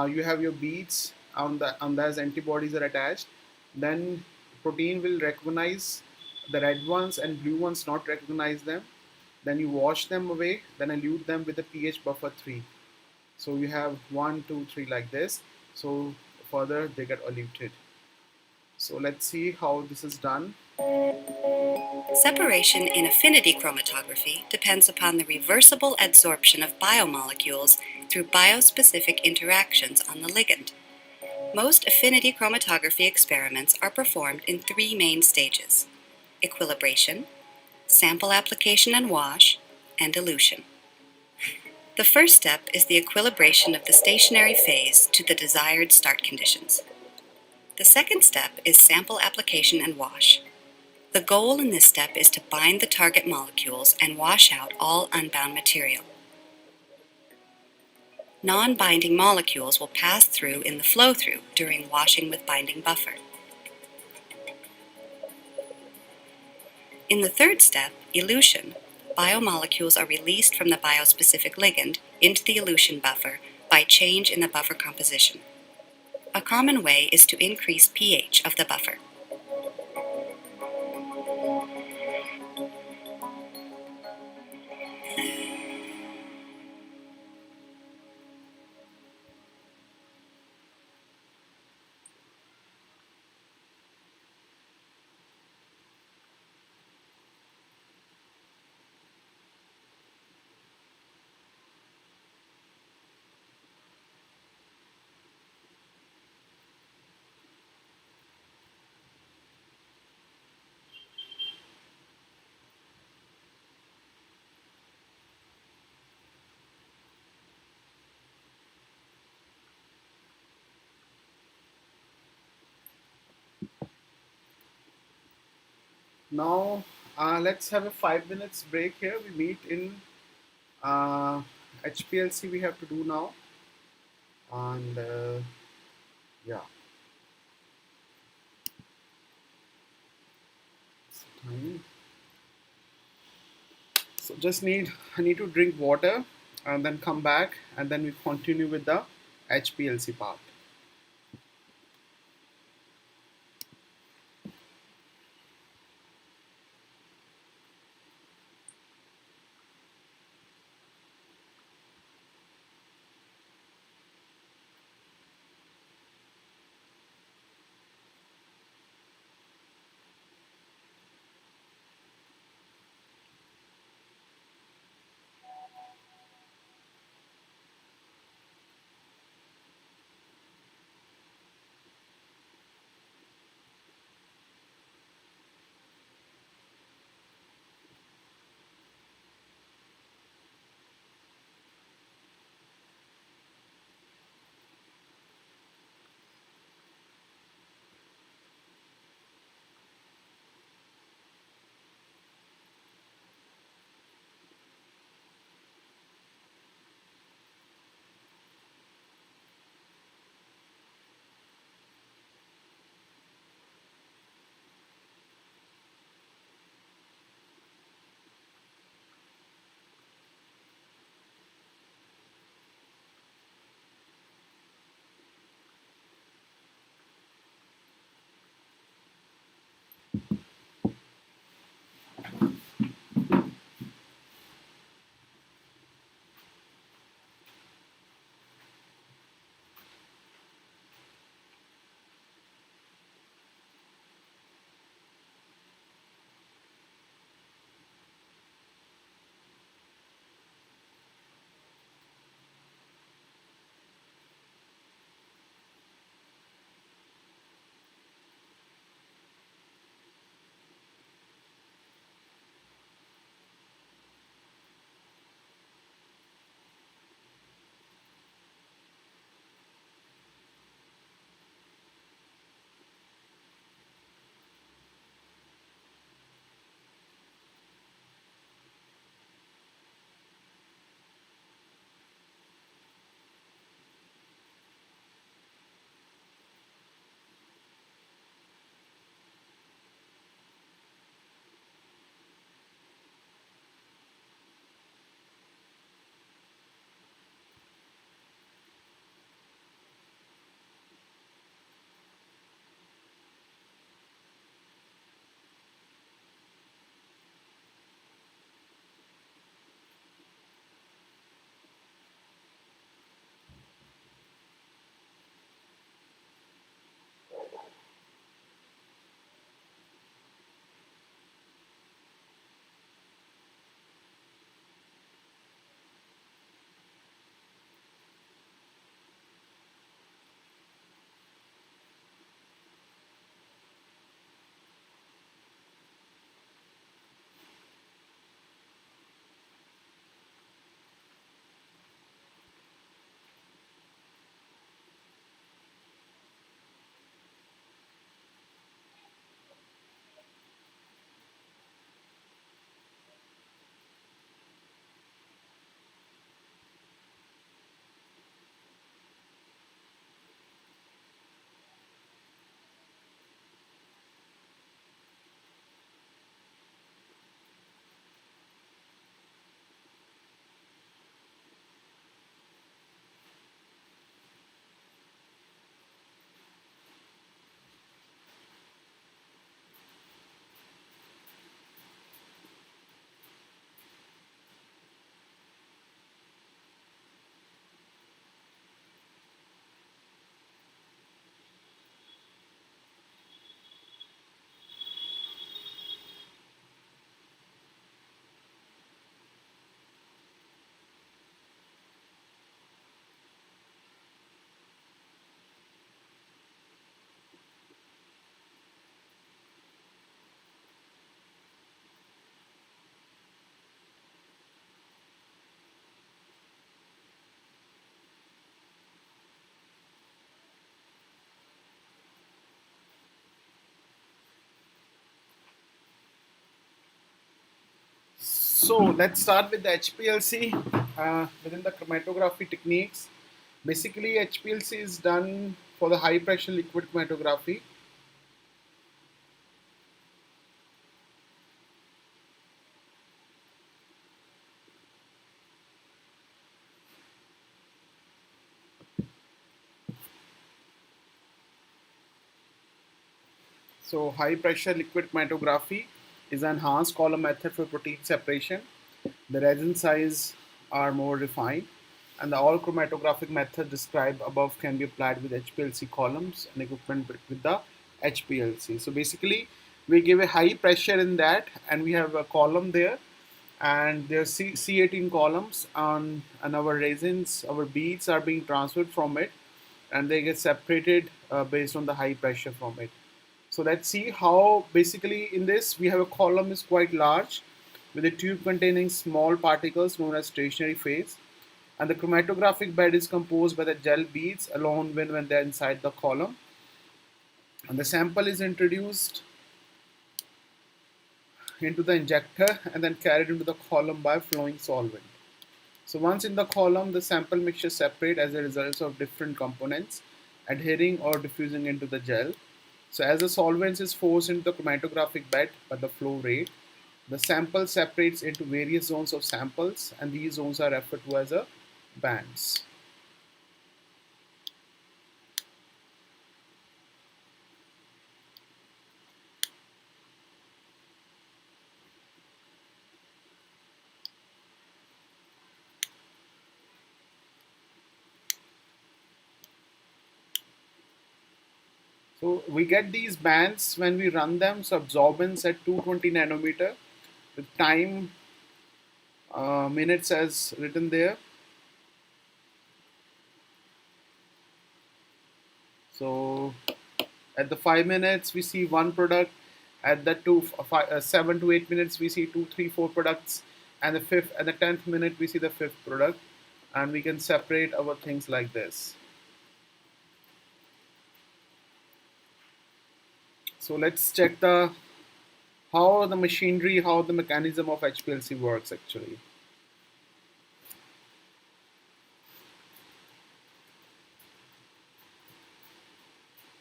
you have your beads on those antibodies are attached. Then protein will recognize the red ones and blue ones not recognize them. Then you wash them away, then elute them with the pH buffer 3. So you have 1, 2, 3 like this. So further they get eluted. So let's see how this is done. Separation in affinity chromatography depends upon the reversible adsorption of biomolecules through biospecific interactions on the ligand. Most affinity chromatography experiments are performed in three main stages: equilibration, sample application and wash, and elution. The first step is the equilibration of the stationary phase to the desired start conditions. The second step is sample application and wash. The goal in this step is to bind the target molecules and wash out all unbound material. Non-binding molecules will pass through in the flow-through during washing with binding buffer. In the third step, elution, biomolecules are released from the biospecific ligand into the elution buffer by change in the buffer composition. A common way is to increase pH of the buffer. Now let's have a 5 minutes break here. We meet in HPLC we have to do now. And yeah, it's time. So I need to drink water and then come back and then we continue with the HPLC part. So let's start with the HPLC within the chromatography techniques. Basically, HPLC is done for the high pressure liquid chromatography. So high pressure liquid chromatography is an enhanced column method for protein separation. The resin size are more refined, and the all chromatographic method described above can be applied with HPLC columns and equipment with the HPLC. So basically, we give a high pressure in that, and we have a column there, and there are C18 columns and our resins, our beads are being transferred from it, and they get separated based on the high pressure from it. So let's see how basically in this we have a column is quite large with a tube containing small particles known as stationary phase, and the chromatographic bed is composed by the gel beads alone when they're inside the column, and the sample is introduced into the injector and then carried into the column by flowing solvent. So once in the column, the sample mixture separate as a result of different components adhering or diffusing into the gel. So as the solvent is forced into the chromatographic bed by the flow rate, the sample separates into various zones of samples, and these zones are referred to as a bands. So we get these bands when we run them. So absorbance at 220 nanometer with time minutes as written there. So at the 5 minutes we see one product. At the 7 to 8 minutes we see 2, 3, 4 products, and at the 10th minute we see the fifth product, and we can separate our things like this. So let's check how the machinery, how the mechanism of HPLC works actually.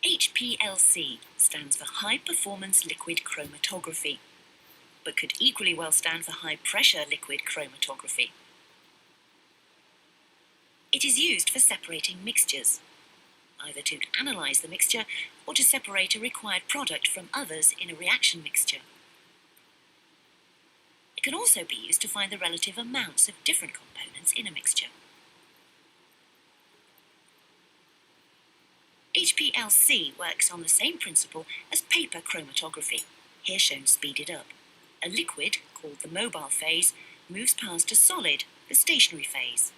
HPLC stands for High Performance Liquid Chromatography, but could equally well stand for High Pressure Liquid Chromatography. It is used for separating mixtures, either to analyze the mixture or to separate a required product from others in a reaction mixture. It can also be used to find the relative amounts of different components in a mixture. HPLC works on the same principle as paper chromatography, here shown speeded up. A liquid, called the mobile phase, moves past a solid, the stationary phase.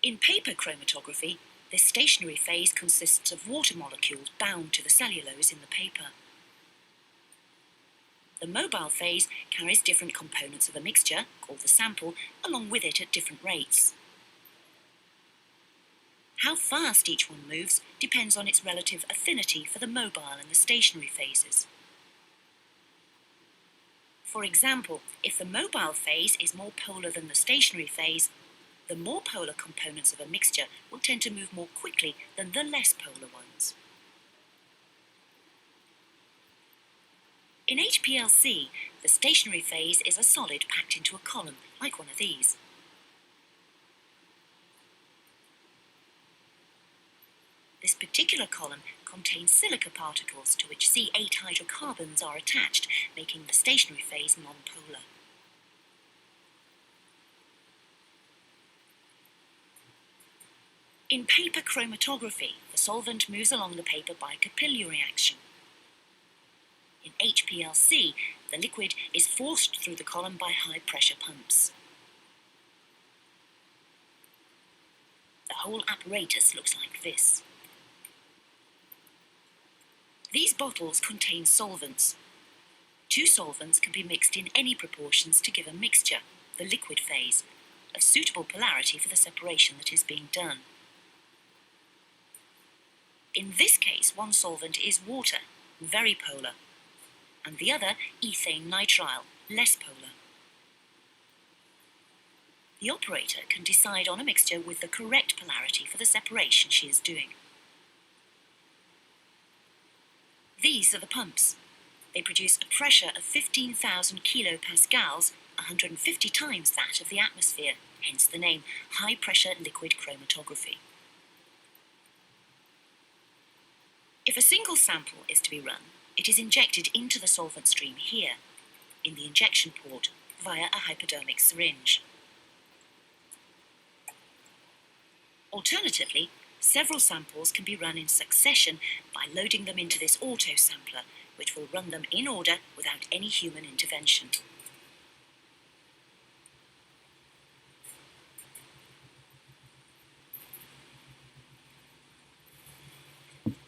In paper chromatography, this stationary phase consists of water molecules bound to the cellulose in the paper. The mobile phase carries different components of a mixture, called the sample, along with it at different rates. How fast each one moves depends on its relative affinity for the mobile and the stationary phases. For example, if the mobile phase is more polar than the stationary phase, the more polar components of a mixture will tend to move more quickly than the less polar ones. In HPLC, the stationary phase is a solid packed into a column, like one of these. This particular column contains silica particles to which C8 hydrocarbons are attached, making the stationary phase nonpolar. In paper chromatography, the solvent moves along the paper by capillary reaction. In HPLC, the liquid is forced through the column by high-pressure pumps. The whole apparatus looks like this. These bottles contain solvents. Two solvents can be mixed in any proportions to give a mixture, the liquid phase, of suitable polarity for the separation that is being done. In this case, one solvent is water, very polar, and the other ethane nitrile, less polar. The operator can decide on a mixture with the correct polarity for the separation she is doing. These are the pumps. They produce a pressure of 15,000 kilopascals, 150 times that of the atmosphere, hence the name high-pressure liquid chromatography. If a single sample is to be run, it is injected into the solvent stream here, in the injection port, via a hypodermic syringe. Alternatively, several samples can be run in succession by loading them into this auto-sampler, which will run them in order without any human intervention.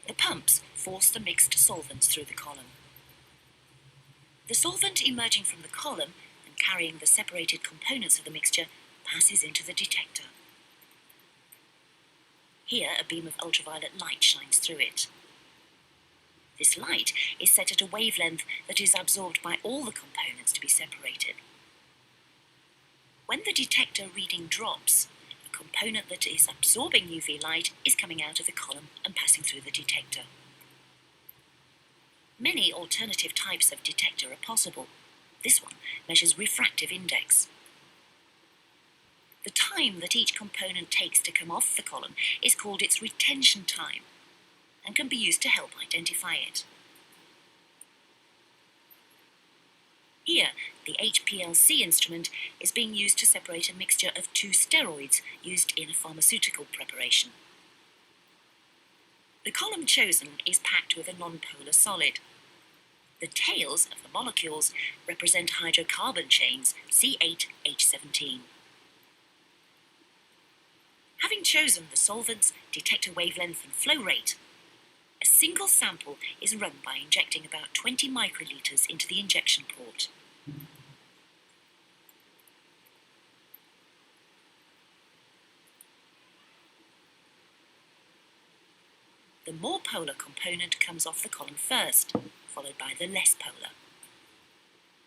The pumps force the mixed solvents through the column. The solvent emerging from the column and carrying the separated components of the mixture passes into the detector. Here, a beam of ultraviolet light shines through it. This light is set at a wavelength that is absorbed by all the components to be separated. When the detector reading drops, the component that is absorbing UV light is coming out of the column and passing through the detector. Many alternative types of detector are possible. This one measures refractive index. The time that each component takes to come off the column is called its retention time and can be used to help identify it. Here, the Hplc instrument is being used to separate a mixture of two steroids used in a pharmaceutical preparation. The column chosen is packed with a non-polar solid. The tails of the molecules represent hydrocarbon chains C8H17. Having chosen the solvents, detector wavelength and flow rate, a single sample is run by injecting about 20 microliters into the injection port. The more polar component comes off the column first, followed by the less polar.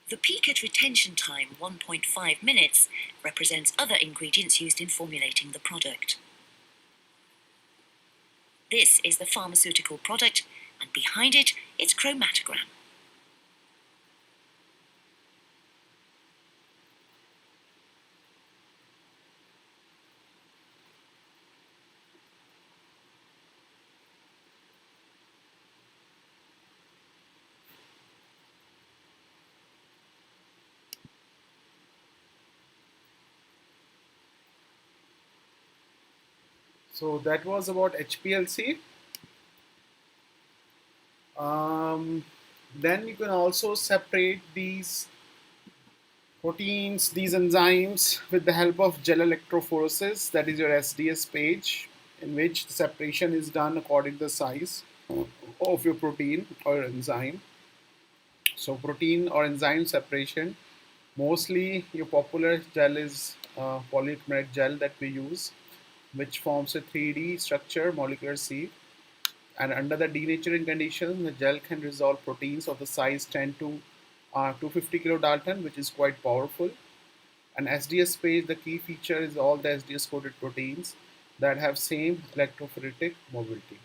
The peak at retention time, 1.5 minutes, represents other ingredients used in formulating the product. This is the pharmaceutical product, and behind it, its chromatogram. So that was about HPLC. Then you can also separate these proteins, these enzymes, with the help of gel electrophoresis. That is your SDS page, in which the separation is done according to the size of your protein or enzyme. So protein or enzyme separation, mostly your popular gel is polycarbonate gel that we use, which forms a 3D structure, molecular sieve. And under the denaturing conditions, the gel can resolve proteins of the size 10 to 250 kilodalton, which is quite powerful. And SDS page, the key feature is all the SDS coated proteins that have same electrophoretic mobility.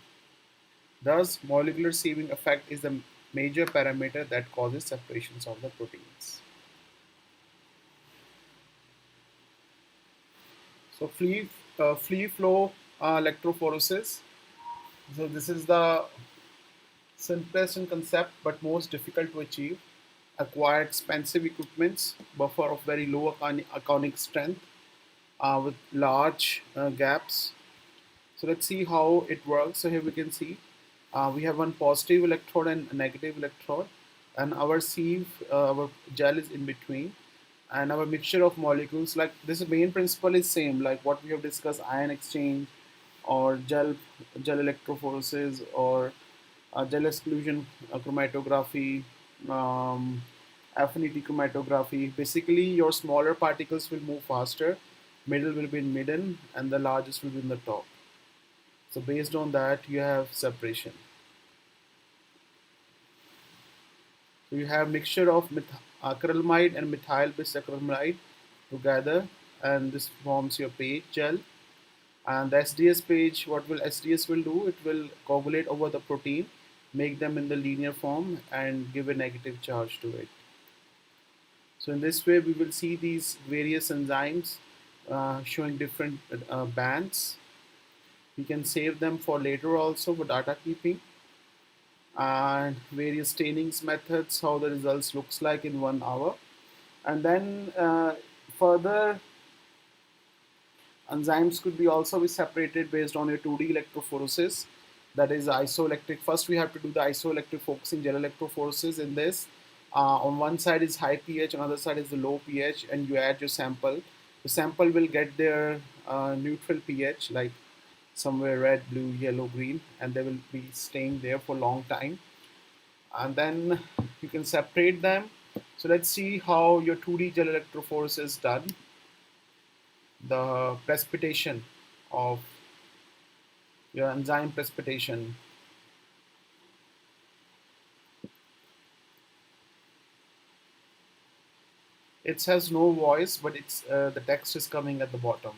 Thus, molecular sieving effect is the major parameter that causes separations of the proteins. So free flow electrophoresis. So this is the simplest in concept but most difficult to achieve. Acquire expensive equipments, buffer of very low ionic strength with large gaps. So let's see how it works. So here we can see we have one positive electrode and a negative electrode, and our sieve, our gel is in between, and our mixture of molecules, like this main principle is same like what we have discussed, ion exchange or gel electrophoresis or gel exclusion chromatography, affinity chromatography. Basically, your smaller particles will move faster, middle will be in midden, and the largest will be in the top. So based on that, you have separation. So you have mixture of acrylamide and methyl bisacrylamide together, and this forms your page gel. And the SDS page, what will SDS will do? It will coagulate over the protein, make them in the linear form, and give a negative charge to it. So in this way, we will see these various enzymes showing different bands. We can save them for later also for data keeping, and various stainings methods, how the results looks like in 1 hour. And then further enzymes could be also be separated based on your 2D electrophoresis, that is isoelectric. First we have to do the isoelectric focusing gel electrophoresis. In this, on one side is high pH, on the other side is the low pH, and you add your sample. The sample will get their neutral pH, like somewhere red, blue, yellow, green, and they will be staying there for a long time. And then you can separate them. So let's see how your 2D gel electrophoresis is done. The precipitation of your enzyme precipitation. It has no voice, but it's the text is coming at the bottom.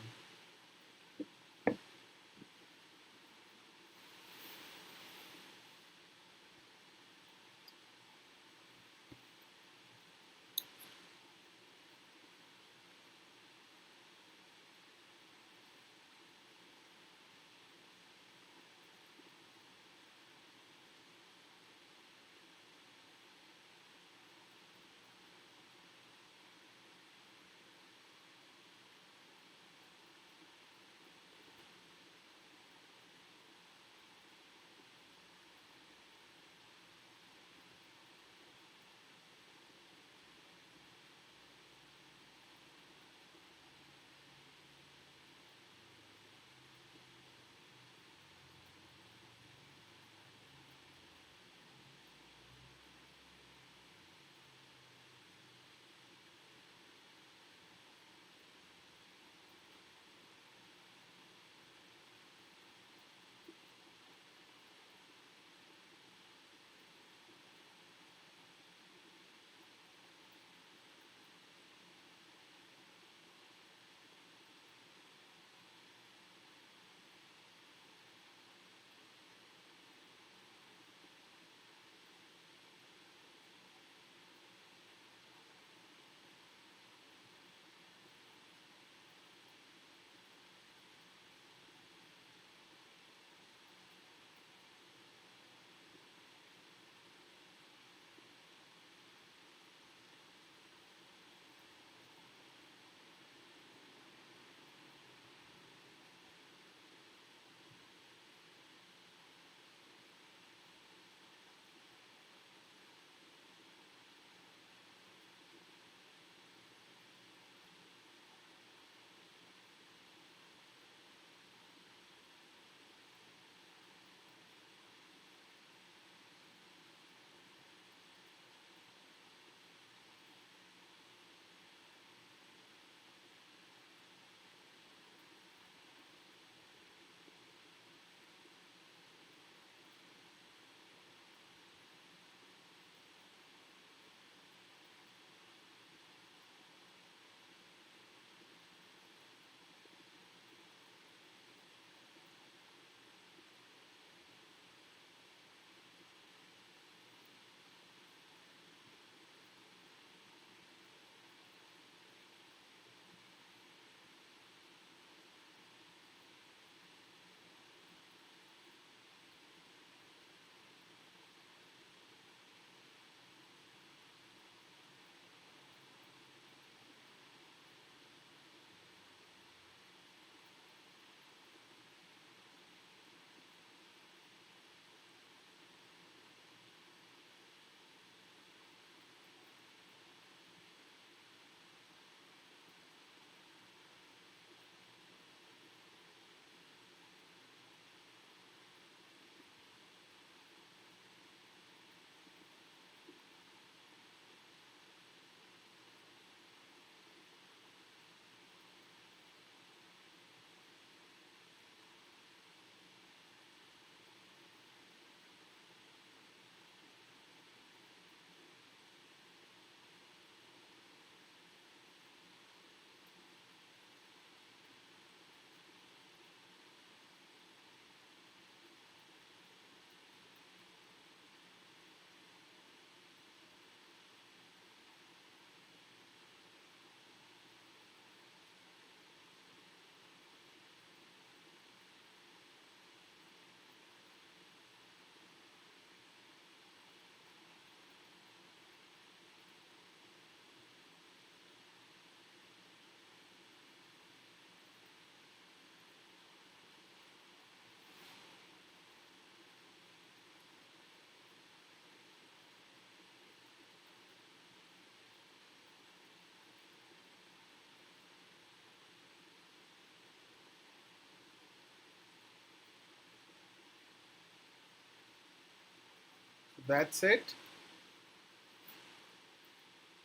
that's it.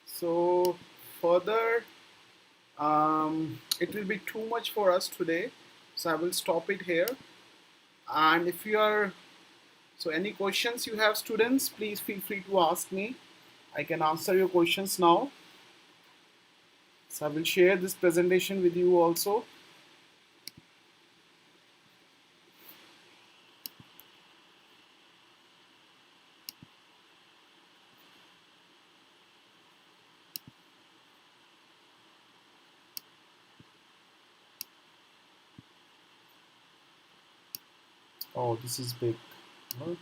So further, it will be too much for us today, so I will stop it here. And if you are, so any questions you have, students, please feel free to ask me. I can answer your questions now. So I will share this presentation with you also. Oh, this is big. Huh?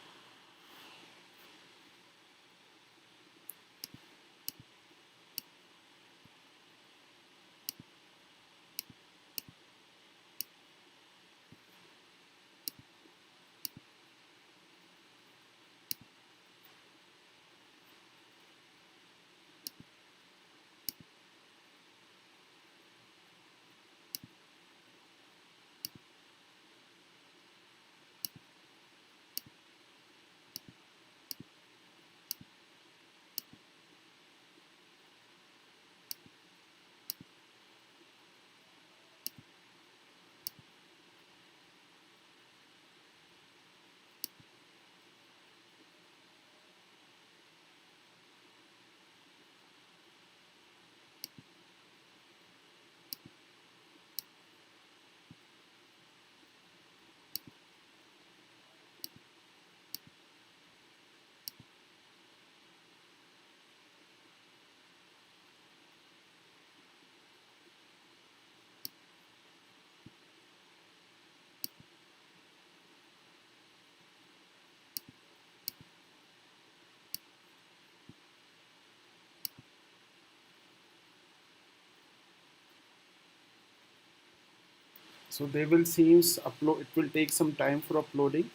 So they will seems upload. It will take some time for uploading.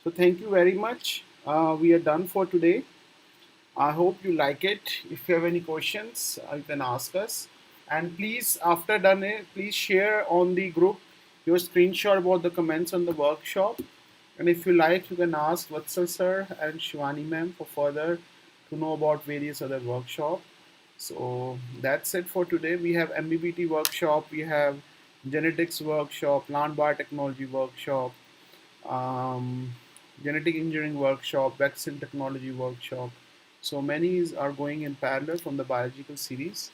So thank you very much. We are done for today. I hope you like it. If you have any questions, you can ask us. And please, after done it, please share on the group your screenshot about the comments on the workshop. And if you like, you can ask Vatsal sir and Shivani ma'am for further to know about various other workshop. So that's it for today. We have MBBT workshop, we have genetics workshop, plant biotechnology workshop, um, genetic engineering workshop, vaccine technology workshop. So many are going in parallel from the biological series.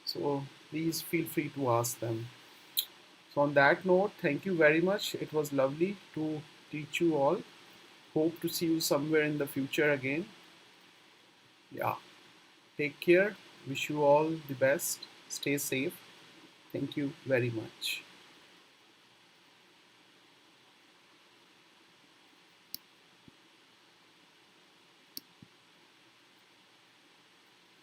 So please feel free to ask them. So on that note, thank you very much. It was lovely to teach you all. Hope to see you somewhere in the future again. Yeah. Take care. Wish you all the best. Stay safe. Thank you very much.